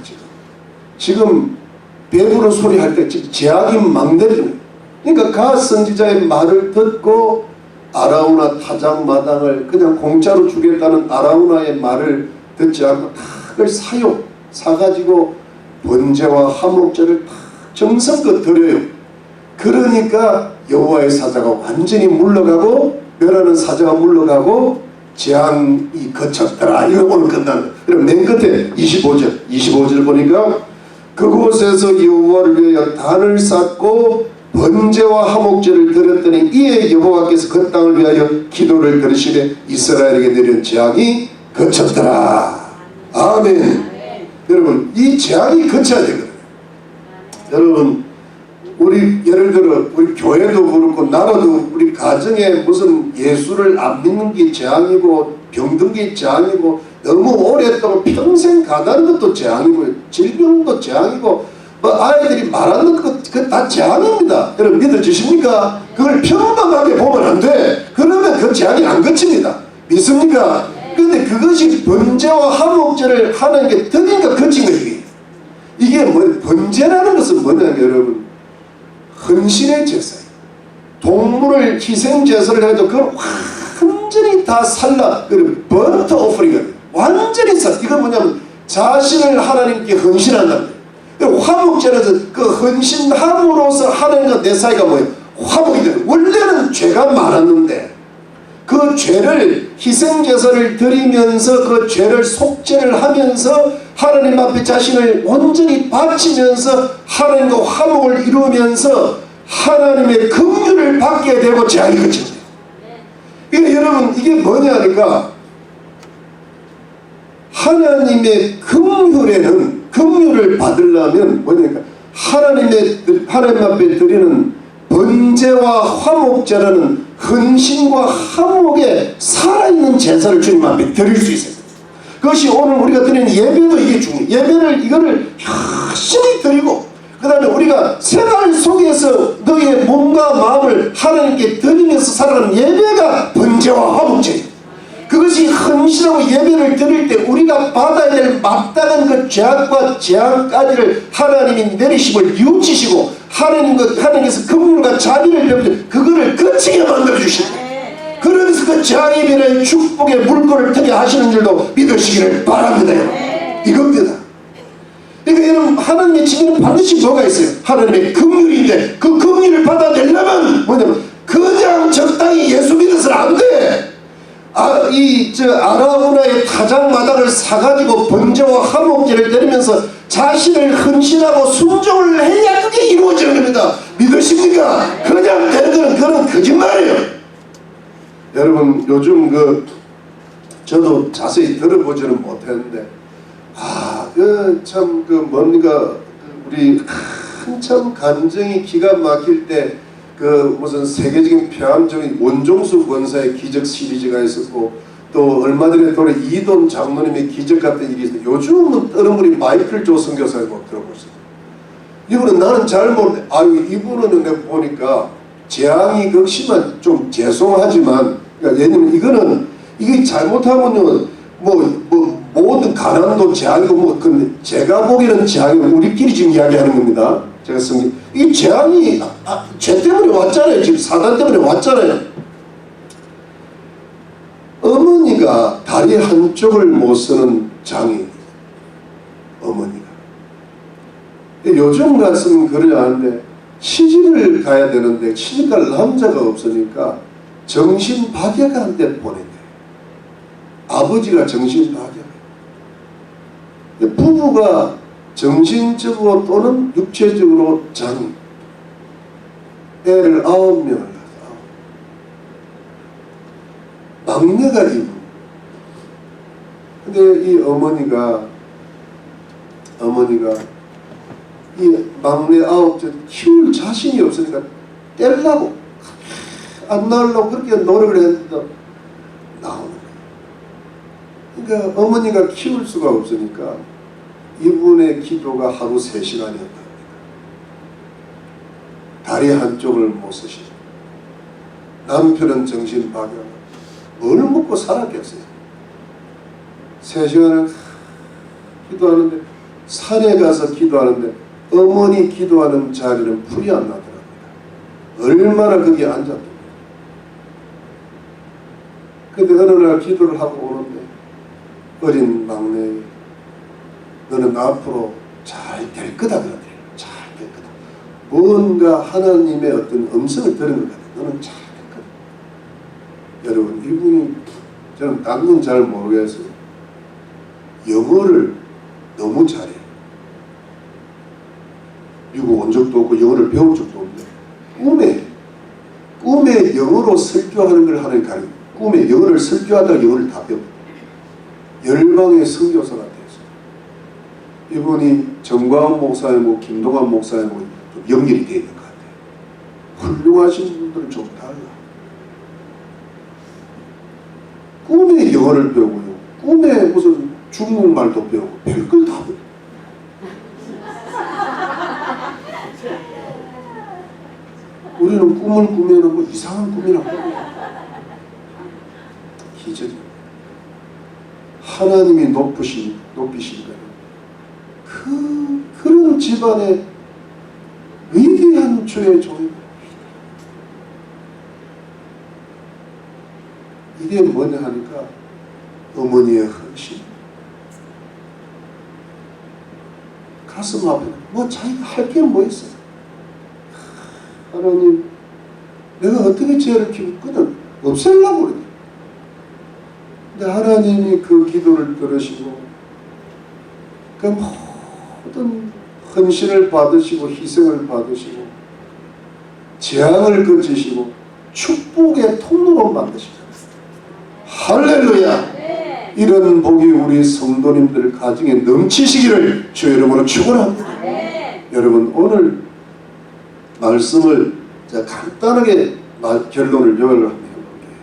지금 배부른 소리 할 때 지금 제약이 막 내리는. 그러니까 갓 선지자의 말을 듣고 아라우나 타작마당을 그냥 공짜로 주겠다는 아라우나의 말을 듣지 않고 다 그걸 사가지고 번제와 화목제를 다 정성껏 드려요. 그러니까 여호와의 사자가 완전히 물러가고 멸하는 사자가 물러가고 재앙이 그쳤더라. 이거 오늘 끝나는. 그럼 맨 끝에 25절 보니까 그곳에서 여호와를 위하여 단을 쌓고 번제와 화목제를 드렸더니 이에 여호와께서 그 땅을 위하여 기도를 들으시되 이스라엘에게 내린 재앙이 그쳤더라. 아멘. 여러분 이 재앙이 그쳐야 되거든요. 여러분 우리 예를 들어 우리 교회도 그렇고 나라도 우리 가정에 무슨 예수를 안 믿는 게 재앙이고 병든 게 재앙이고 너무 오랫동안 평생 가다는 것도 재앙이고 질병도 재앙이고 뭐 아이들이 말하는 것 그 다 재앙입니다. 여러분 믿어주십니까? 그걸 평범하게 보면 안 돼. 그러면 그 재앙이 안 그칩니다. 믿습니까? 근데 그것이 번제와 화목제를 하나님께 드리니까 그친 거예요. 이게 뭐 번제라는 것은 뭐냐면 여러분 헌신의 제사예요. 동물을 희생 제사를 해도 그걸 완전히 다 살라. 그리고 번트 오프링을 완전히 살. 이건 뭐냐면 자신을 하나님께 헌신한다는 거예요. 화목제는 그 헌신함으로써 하나님과 내 사이가 뭐예요? 화목이 되는. 원래는 죄가 많았는데 그 죄를 희생제사를 드리면서 그 죄를 속죄를 하면서 하나님 앞에 자신을 온전히 바치면서 하나님과 화목을 이루면서 하나님의 긍휼을 받게 되고 재앙이 그쳐요. 이게 여러분 이게 뭐냐니까 하나님의 긍휼을 받으려면 뭐냐니까 하나님 앞에 드리는 번제와 화목제라는 헌신과 화목에 살아있는 제사를 주님 앞에 드릴 수 있어요. 그것이 오늘 우리가 드리는 예배도 이게 중요해요. 예배를 이거를 열심히 드리고 그 다음에 우리가 생활 속에서 너의 몸과 마음을 하나님께 드리면서 살아가는 예배가 번제와 화목제예요. 그것이 헌신하고 예배를 드릴 때 우리가 받아야 될 마땅한 그 죄악과 재앙까지를 하나님이 내리심을 뉘우치시고 하나님께서 긍휼과 자비를 베푸셔 그거를 거치게 만들어 주신다. 그러면서 그 장애인의 축복의 물꼬를 트게 하시는 줄도 믿으시기를 바랍니다. 이겁니다. 그러니까 여러분, 하나님의 징계는 반드시 뭐가 있어요? 하나님의 긍휼인데 그 긍휼을 받아내려면 뭐냐면 그냥 적당히 예수 믿어서는 안 돼. 아라우나의 타작마당을 사가지고 번제와 화목제를 때리면서 자신을 헌신하고 순종을 해야 그게 이루어지는 겁니다. 믿으십니까? 그냥 되는 거는 그런 거짓말이에요. 여러분, 요즘 저도 자세히 들어보지는 못했는데 뭔가 우리 한참 간증이 기가 막힐 때 무슨 세계적인 폐암적인 원종수 권사의 기적 시리즈가 있었고, 또 얼마 전에 또 이돈 장로님의 기적 같은 일이 있어요. 요즘은 다른 분이 마이클 조 선교사를 못 들어보셨어요. 이분은 나는 잘 모르는데 이분은 내가 보니까 재앙이 극심한, 좀 죄송하지만, 그러니까 왜냐면 이게 잘못하면요 모든 가난도 재앙이고 근데 제가 보기에는 재앙이 우리끼리 지금 이야기하는 겁니다. 제가 이 재앙이 죄 때문에 왔잖아요. 지금 사단 때문에 왔잖아요. 어머니가 다리 한쪽을 못 쓰는 장애인, 어머니가 요즘 같으면 그러지 않은데 시집을 가야 되는데 시집갈 남자가 없으니까 정신박약한데 보낸대요. 아버지가 정신박약, 부부가 정신적으로 또는 육체적으로 장애, 애를 9명을 낳았어. 막내가 이분. 근데 이 어머니가 이 막내 9째 키울 자신이 없으니까 떼려고 안 낳으려고 그렇게 노력을 했는데 나오는 거예요. 그러니까 어머니가 키울 수가 없으니까 이분의 기도가 하루 3시간이었답니다. 다리 한쪽을 못 쓰시죠. 남편은 정신박약. 뭘 먹고 살았겠어요. 3시간을 기도하는데, 산에 가서 기도하는데 어머니 기도하는 자리는 풀이 안 나더랍니다. 얼마나 거기 앉았답니다. 근데 어느 날 기도를 하고 오는데 어린 막내, 너는 앞으로 잘 될 거다 그러더래요. 잘 될 거다. 뭔가 하나님의 어떤 음성을 들은 것 같아요. 너는 잘 될 거다. 여러분, 이분이, 저는 딴 건 잘 모르겠어요. 영어를 너무 잘해요. 미국 온 적도 없고 영어를 배운 적도 없는데 꿈에 영어로 설교하는 걸 하는 가르쳐. 꿈에 영어를 설교하다가 영어를 다 배웁니다. 열방의 선교사가 되었어요. 이분이 정광훈 목사님하고 김동환 목사님하고 좀 연결이 되어 있는 것 같아요. 훌륭하신 분들은 좀 달라. 꿈에 영어를 배우고요. 꿈에 무슨 중국말도 배우고 별걸 다 배워요. 우리는 꿈을 꾸면 뭐 이상한 꿈이라고 기적입니다. 하나님이 높이시니까 그런 집안의 위대한 주의 종이, 이게 뭐냐 하니까 어머니의 헌신, 가슴 앞에 뭐 자기가 할 게 뭐 있어요. 하나님, 내가 어떻게 죄를 그냥 없애려고 그러냐. 근데 하나님이 그 기도를 들으시고 그 모든 헌신을 받으시고 희생을 받으시고 재앙을 거치시고 축복의 통로로 만드시잖아요. 할렐루야. 네. 이런 복이 우리 성도님들 가정에 넘치시기를 주 이름으로 축원합니다. 네. 여러분, 오늘 말씀을 제가 간단하게 결론을 요약을 한번 해볼게요.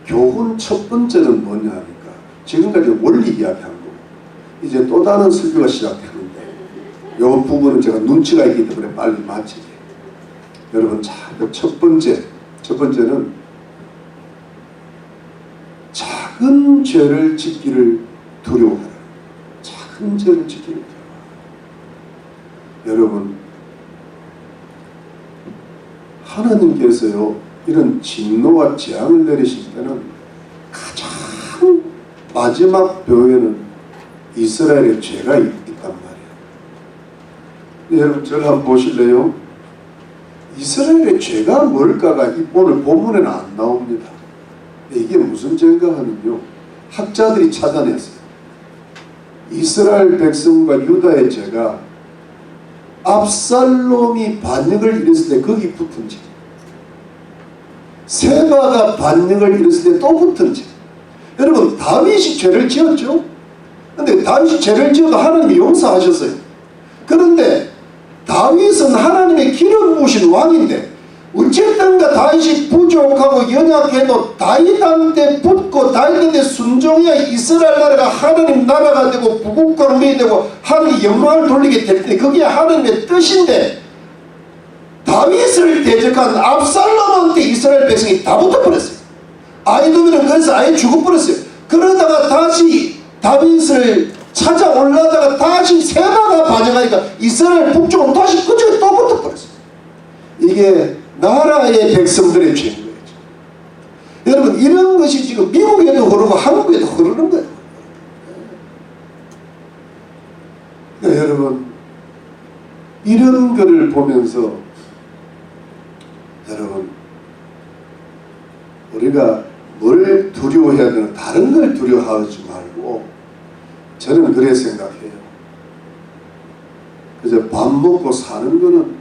교훈 첫 번째는 뭐냐 하니까 지금까지 원리 이야기한 거고, 이제 또 다른 설교가 시작되는데 이 부분은 제가 눈치가 있기 때문에 빨리 마치게. 여러분, 첫 번째는 작은 죄를 짓기를 두려워하라. 작은 죄를 짓기를 두려워하라. 여러분, 하나님께서요 이런 진노와 재앙을 내리실 때는 가장 마지막 뼈에는 이스라엘의 죄가 있단 말이에요. 여러분 저를 한번 보실래요? 이스라엘의 죄가 뭘까가 오늘 본문에는 안 나옵니다. 이게 무슨 죄인가 하면요, 학자들이 찾아냈어요. 이스라엘 백성과 유다의 죄가 압살롬이 반역을 일으켰을 때 거기 붙은 죄, 세바가 반역을 일으켰을 때 또 붙은 죄. 여러분 다윗이 죄를 지었죠. 근데 다윗이 죄를 지어도 하나님이 용서하셨어요. 그런데 다윗은 하나님의 기름 부으신 왕인데 어쨌든가 다윗이 부족하고 연약해도 다윗한테 붙고 다윗한테 순종해야 이스라엘 나라가 하나님 나라가 되고 부국강국이 되고 하나님의 영광을 돌리게 될 때 그게 하나님의 뜻인데, 다윗을 대적한 압살롬한테 이스라엘 백성이 다 붙어버렸어요. 아이도면은 그래서 아예 죽어버렸어요. 그러다가 다시 다윗을 찾아 올라다가 다시 세바가 반역하니까 이스라엘 북쪽은 다시 그쪽에 또 붙어버렸어요. 이게 나라의 백성들의 죄인 거예요. 여러분 이런 것이 지금 미국에도 흐르고 한국에도 흐르는 거예요. 그러니까 여러분 이런 거를 보면서 여러분 우리가 뭘 두려워해야 되나, 다른 걸 두려워하지 말고, 저는 그래 생각해요. 그래서 밥 먹고 사는 거는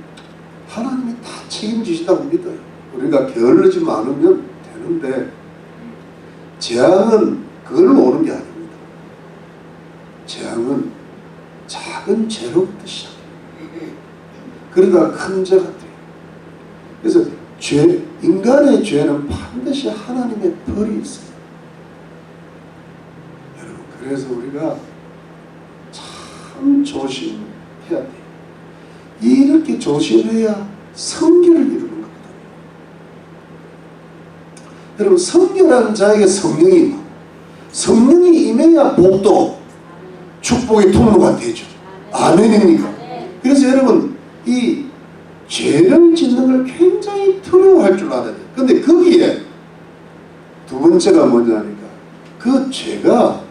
하나님이 다 책임지신다고 믿어요. 우리가 게을르지 않으면 되는데, 재앙은 그걸로 오는 게 아닙니다. 재앙은 작은 죄로부터 시작해요. 그러다가 큰 죄가 돼요. 그래서 인간의 죄는 반드시 하나님의 벌이 있어요. 여러분 그래서 우리가 참 조심해야 돼요. 이렇게 조심해야 성결을 이루는 겁니다. 여러분 성결한 자에게 성령이 임하고, 성령이 임해야 복도 축복의 통로가 되죠. 아멘입니까? 그래서 여러분 이 죄를 짓는 걸 굉장히 두려워할 줄 알아야 돼요. 근데 거기에 두 번째가 뭐냐니까, 그 죄가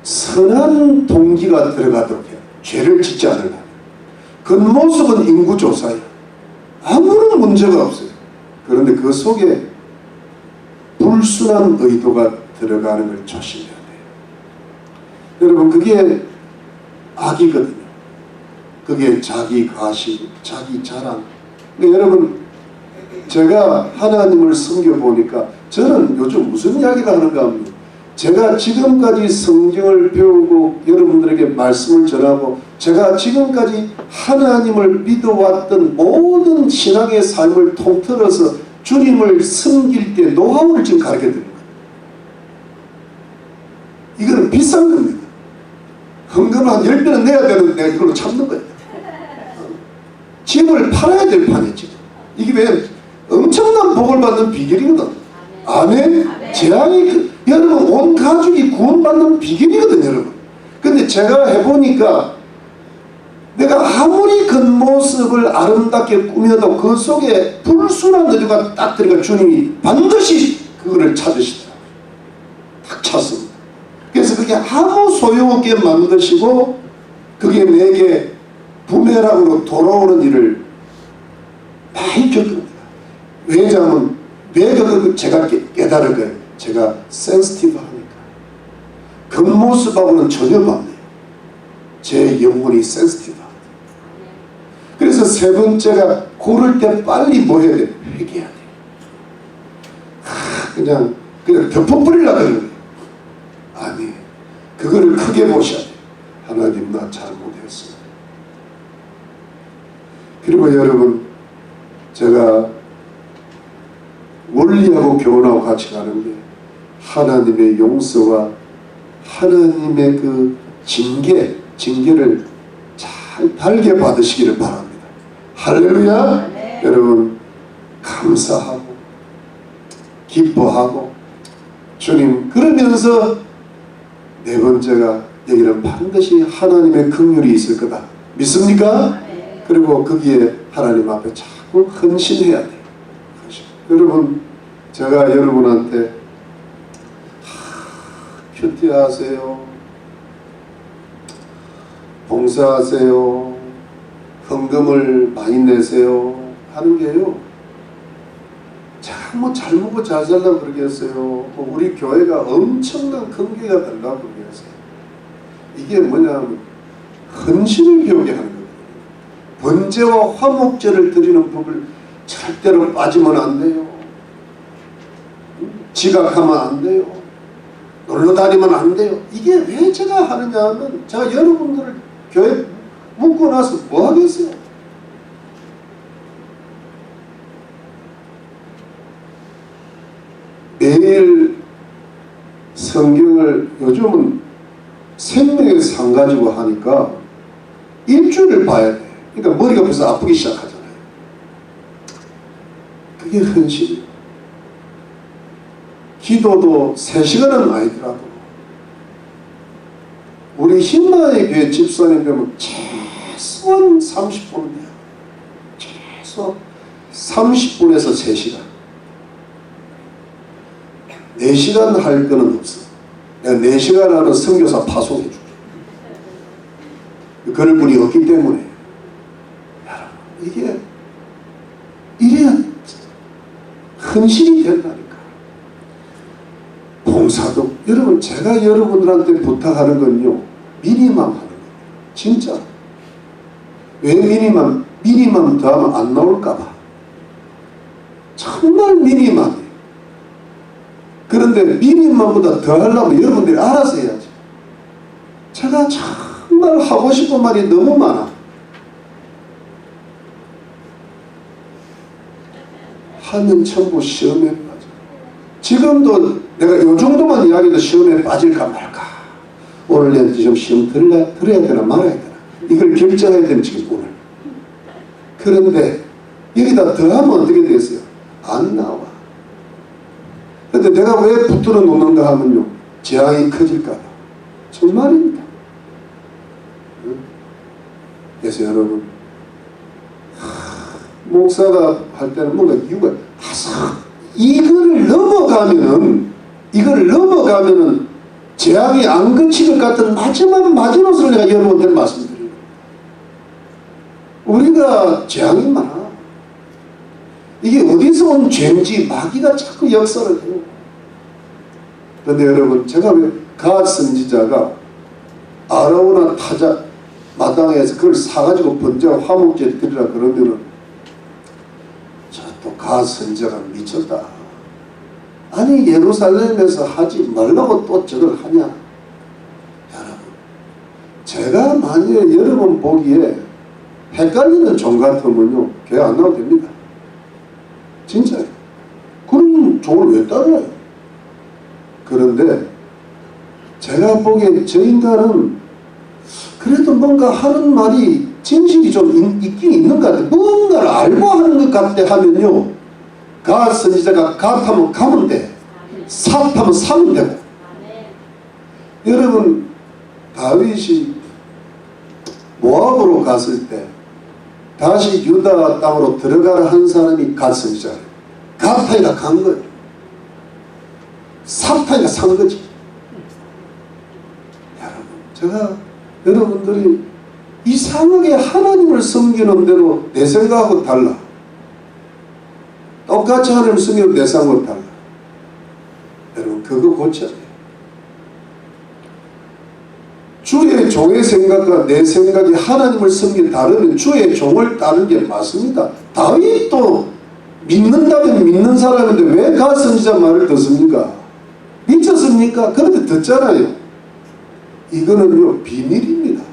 선한 동기가 들어가도록 해요. 죄를 짓지 않으려면. 겉모습은 인구조사예요. 아무런 문제가 없어요. 그런데 그 속에 불순한 의도가 들어가는 걸 조심해야 돼요. 여러분 그게 악이거든요. 그게 자기 과시, 자기 자랑. 근데 여러분 제가 하나님을 섬겨보니까 저는 요즘 무슨 이야기를 하는가 하면, 제가 지금까지 성경을 배우고 여러분들에게 말씀을 전하고 제가 지금까지 하나님을 믿어왔던 모든 신앙의 삶을 통틀어서 주님을 섬길 때 노하우를 지금 가르쳐드립니다. 이거는 비싼 겁니다. 헌금 한 10배는 내야 되는데 내가 이걸로 참는 거예요. 집을 팔아야 될 판이지. 이게 왜 엄청난 복을 받는 비결이거든. 아멘. 재앙이 여러분 온 가족이 구원받는 비결이거든 여러분. 근데 제가 해보니까 내가 아무리 겉모습을 아름답게 꾸며도 그 속에 불순한 의도가 딱 들어가 주님이 반드시 그거를 찾으시더라고요. 딱 찾습니다. 그래서 그게 아무 소용없게 만드시고 그게 내게 부메랑으로 돌아오는 일을 많이 겪습니다. 왜냐하면 왜 그걸 제가 깨달은 거예요. 제가 센스티브하니까. 겉모습하고는 전혀 반대예요. 제 영혼이 센스티브하다. 그래서 세 번째가 고를 때 빨리 뭐 해야 돼? 회개해야 돼. 그냥 덮어버리려고 그러는 거예요. 아니, 그거를 크게 보셔야 돼. 하나님 나 잘못했어. 그리고 여러분 제가 원리하고 교훈하고 같이 가는데 하나님의 용서와 하나님의 그 징계를 잘 달게 받으시기를 바랍니다. 할렐루야. 네. 여러분 감사하고 기뻐하고 주님, 그러면서 네 번째가 여기는 반드시 하나님의 긍휼이 있을 거다. 믿습니까? 네. 그리고 거기에 하나님 앞에 자꾸 헌신해야 돼요. 헌신. 여러분, 제가 여러분한테 큐티하세요, 봉사하세요, 헌금을 많이 내세요 하는 게요, 제가 뭐 잘 먹고 잘 살라고 그러겠어요. 우리 교회가 엄청난 큰교회가 되려고 그러겠어요. 이게 뭐냐면 헌신을 배우게 하는 거예요. 번제와 화목제를 드리는 법을 절대로 빠지면 안 돼요. 지각하면 안 돼요. 놀러 다니면 안 돼요. 이게 왜 제가 하느냐 하면, 제가 여러분들을 교회 묶고 나서 뭐 하겠어요? 매일 성경을 요즘은 생명의 상 가지고 하니까 일주일을 봐야 돼. 그러니까 머리가 벌써 아프기 시작하잖아요. 그게 헌신이에요. 기도도 3시간은 아니더라도 우리 힘나의 교회 집사님 되면 최소한 30분은 돼요. 최소한 30분에서 3시간. 4시간 할 거는 없어. 내가 4시간 하는 선교사 파송해 줄게. 그럴 분이 없기 때문에. 여러분, 이게 이래야 헌신이 된다니까. 봉사도, 여러분, 제가 여러분들한테 부탁하는 건요, 미니멈 하는 거예요. 진짜. 왜 미니멈 더하면 안 나올까봐. 정말 미니멈이에요. 그런데 미니멈보다 더 하려면 여러분들이 알아서 해야지. 제가 정말 하고 싶은 말이 너무 많아. 하면 전부 시험에 빠져. 지금도 내가 요 정도만 이야기해도 시험에 빠질까 말까. 오늘 내가 지금 시험 들어야 되나 말아야 되나. 이걸 결정해야 되는 지금 오늘. 그런데 여기다 더하면 어떻게 되겠어요? 안 나와. 근데 내가 왜 붙들어 놓는가 하면요, 재앙이 커질까봐. 정말입니다. 그래서 여러분, 목사가 할 때는 뭔가 이유가, 이거를 넘어가면은 재앙이 안 그칠 것 같은 마지못을 내가 여러분들 말씀드려요. 우리가 재앙이 많아. 이게 어디서 온 죄인지 마귀가 자꾸 역사를 해요. 그런데 여러분, 제가 왜 갓 선지자가 아라오나 타자 마당에서 그걸 사가지고 번제와 화목제 드리라 그러면은, 저 또 갓 선지자가 미쳤다. 아니, 예루살렘에서 하지 말라고 또 저걸 하냐. 여러분, 제가 만약에 여러분 보기에 헷갈리는 종 같으면요, 교회 안 나와도 됩니다. 진짜요. 그런 종을 왜 따라요? 그런데 제가 보기에 저 인간은 그래도 뭔가 하는 말이 진실이 좀 있긴 있는 것 같아요. 뭔가를 알고 하는 것 같아 하면요, 갓 선지자가 갓하면 가면 돼. 삿하면 사면 되고. 여러분, 다윗이 모압으로 갔을 때 다시 유다 땅으로 들어가라 한 사람이 갓 선지자예요. 갓하이가 간 거예요. 삿하이가 산 거지. 여러분, 제가 여러분들이 이상하게 하나님을 섬기는 대로 내 생각하고 달라. 똑같이 하나님을 섬기는 내 생각하고 달라. 여러분, 그거 고쳐야 돼요. 주의 종의 생각과 내 생각이 하나님을 섬기는 다르면 주의 종을 따르는 게 맞습니다. 다윗도 믿는다면 믿는 사람인데 왜 갓 선지자 말을 듣습니까? 미쳤습니까? 그런데 듣잖아요. 이거는요, 비밀입니다.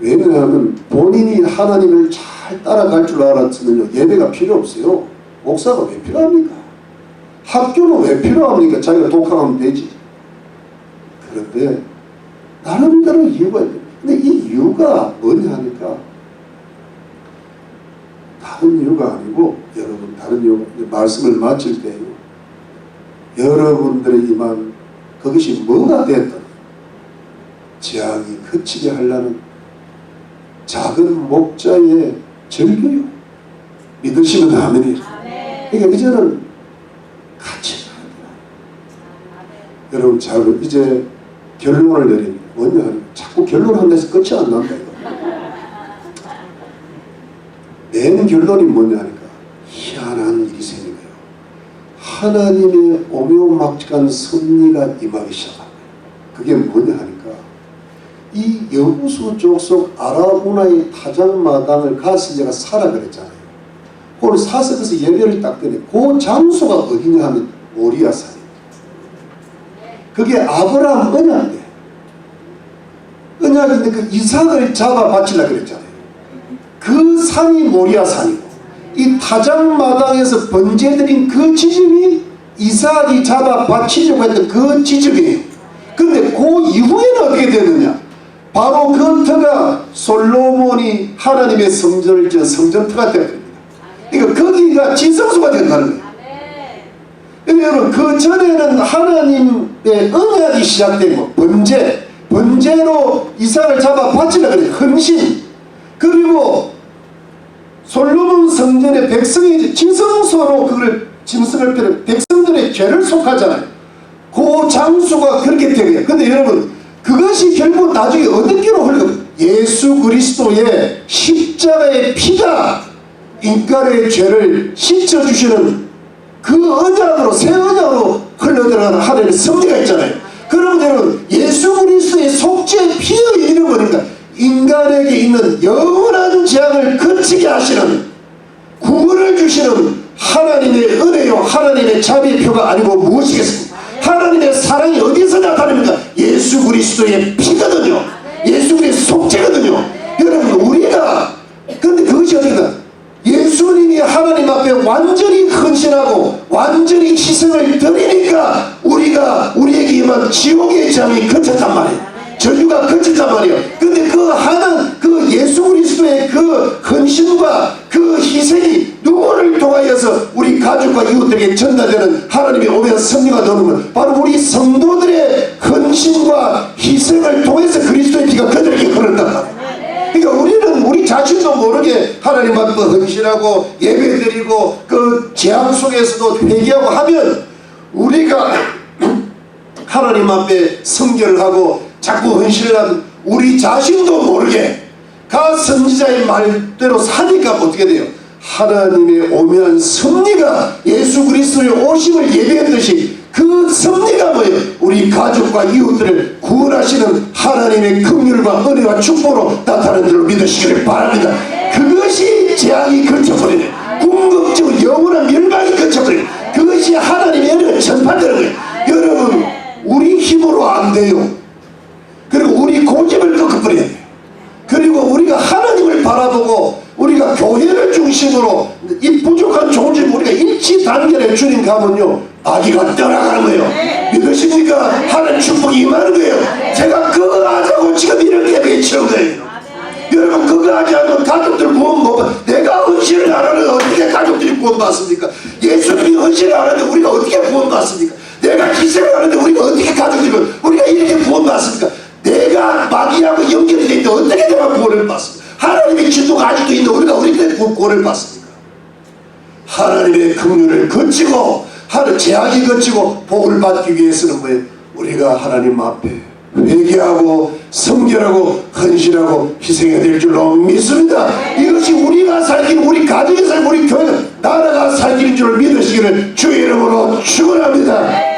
왜냐하면 본인이 하나님을 잘 따라갈 줄 알았으면 예배가 필요 없어요. 목사가 왜 필요합니까? 학교는 왜 필요합니까? 자기가 독학하면 되지. 그런데 나름대로 이유가 있어요. 근데 이 이유가 뭐냐 하니까, 다른 이유가 아니고, 여러분, 다른 이유가, 말씀을 마칠 때요, 여러분들의 이만 그것이 뭐가 됐든 재앙이 그치게 하려는 작은 목자의 절규요. 믿으시면 아멘이에요. 그러니까 이제는 같이 여러분 잘 이제 결론을 내리는 뭐냐, 자꾸 결론한데서 끝이 안 난다 이거. 맨 결론이 뭐냐 하니까 희한한 일이 생겨요. 하나님의 오묘막직한 섭리가 임하기 시작합니다. 그게 뭐냐 하니까 이 여호수 족속 아라우나의 타작마당을 가서 제가 사라 그랬잖아요. 그걸 사서 그래서 예배를 딱 드네. 그 장소가 어디냐 하면 모리아산입니다. 그게 아브라함 언약이에요. 언약인데 그 이삭을 잡아 바치려고 그랬잖아요. 그 산이 모리아산이고 이 타작마당에서 번제드린 그 지점이 이삭이 잡아 바치려고 했던 그 지점이에요. 근데 그 이후에는 어떻게 되느냐, 바로 그 터가 솔로몬이 하나님의 성전을 지은 성전터가 되었습니다. 그러니까 거기가 지성소가 된다는 거예요. 여러분 그 전에는 하나님의 언약이 시작되고 번제로 이삭을 잡아 바치려고 그래요. 헌신. 그리고 솔로몬 성전의 백성이 지성소로 그걸 짐승을 펴는 백성들의 죄를 속하잖아요. 그 장소가 그렇게 되고요. 근데 여러분 그것이 결국 나중에 어디로 흘러가요? 예수 그리스도의 십자가의 피가 인간의 죄를 씻어주시는 그 언약으로, 새 언약으로 흘러들어가는 하나님의 섭리가 있잖아요. 그러면 여러분 예수 그리스도의 속죄의 피가 있는 거니까 인간에게 있는 영원한 재앙을 그치게 하시는, 구원을 주시는 하나님의 은혜요, 하나님의 자비표가 아니고 무엇이겠습니까? 하나님의 사랑이 어디서 나타납니까? 예수 그리스도의 피거든요. 예수 그리스도의 속죄거든요. 여러분 우리가 근데 그것이 어떻게 예수님이 하나님 앞에 완전히 헌신하고 완전히 희생을 드리니까 우리에게 임한 지옥의 재앙이 그쳤단 말이에요. 저주가 그쳤단 말이에요. 근데 그 예수 그리스도의 그 헌신과 그 희생이 누구를 통하여서 우리 가족과 이웃들에게 전달되는 하나님의 오묘한 섭리가 되는 바로 우리 성도들의 헌신과 희생을 통해서 그리스도의 피가 그들에게 흐른단 말이에요. 그러니까 우리는 우리 자신도 모르게 하나님 앞에 헌신하고 예배드리고 그 재앙 속에서도 회개하고 하면 우리가 하나님 앞에 성결을 하고 자꾸 헌신을 하는 우리 자신도 모르게 가 선지자의 말대로 사니까 어떻게 돼요? 하나님의 오묘한 섭리가 예수 그리스도의 오심을 예배했듯이 그 섭리가 뭐예요? 우리 가족과 이웃들을 구원하시는 하나님의 긍휼과 은혜와 축복으로 나타나는 줄로 믿으시기를 바랍니다. 그것이 재앙이 그쳐버리는, 궁극적으로 영원한 멸망이 그쳐버리는, 그것이 하나님의 은혜가 전파되는 거예요. 여러분 우리 힘으로 안 돼요. 그리고 우리 고집을 꺾어버려야 돼요. 그리고 우리가 하나님을 바라보고 우리가 교회를 중심으로 이 부족한 존재 우리가 일치 단결해 주님 가면요 아기가 떠나가는 거예요. 믿으십니까? 하나님 축복이 임하는 거예요. 제가 그거 하자고 지금 이렇게 외치는 거예요. 여러분 그거 하지 않으면 가족들 구원 못 받아. 내가 헌신을 안 하면 어떻게 가족들이 구원 받습니까? 예수님이 헌신을 안 하는데 우리가 어떻게 구원 받습니까? 내가 희생을 하는데 우리가 어떻게 가족들이 우리가 이렇게 구원 받습니까? 내가 마귀하고 연결이 되어 있는데 어떻게 내가 구원을 받습니까? 하나님의 진도가 아직도 있는데 우리가 어떻게 구원을 받습니까? 하나님의 긍휼을 거치고 하는 재앙이 거치고 복을 받기 위해서는 뭐예요? 우리가 하나님 앞에 회개하고 성결하고 헌신하고 희생해야 될 줄로 믿습니다. 이것이 우리가 살기는 우리 가정이 살고 우리 교회가 나라가 살기는 줄 믿으시기를 주의 이름으로 축원합니다.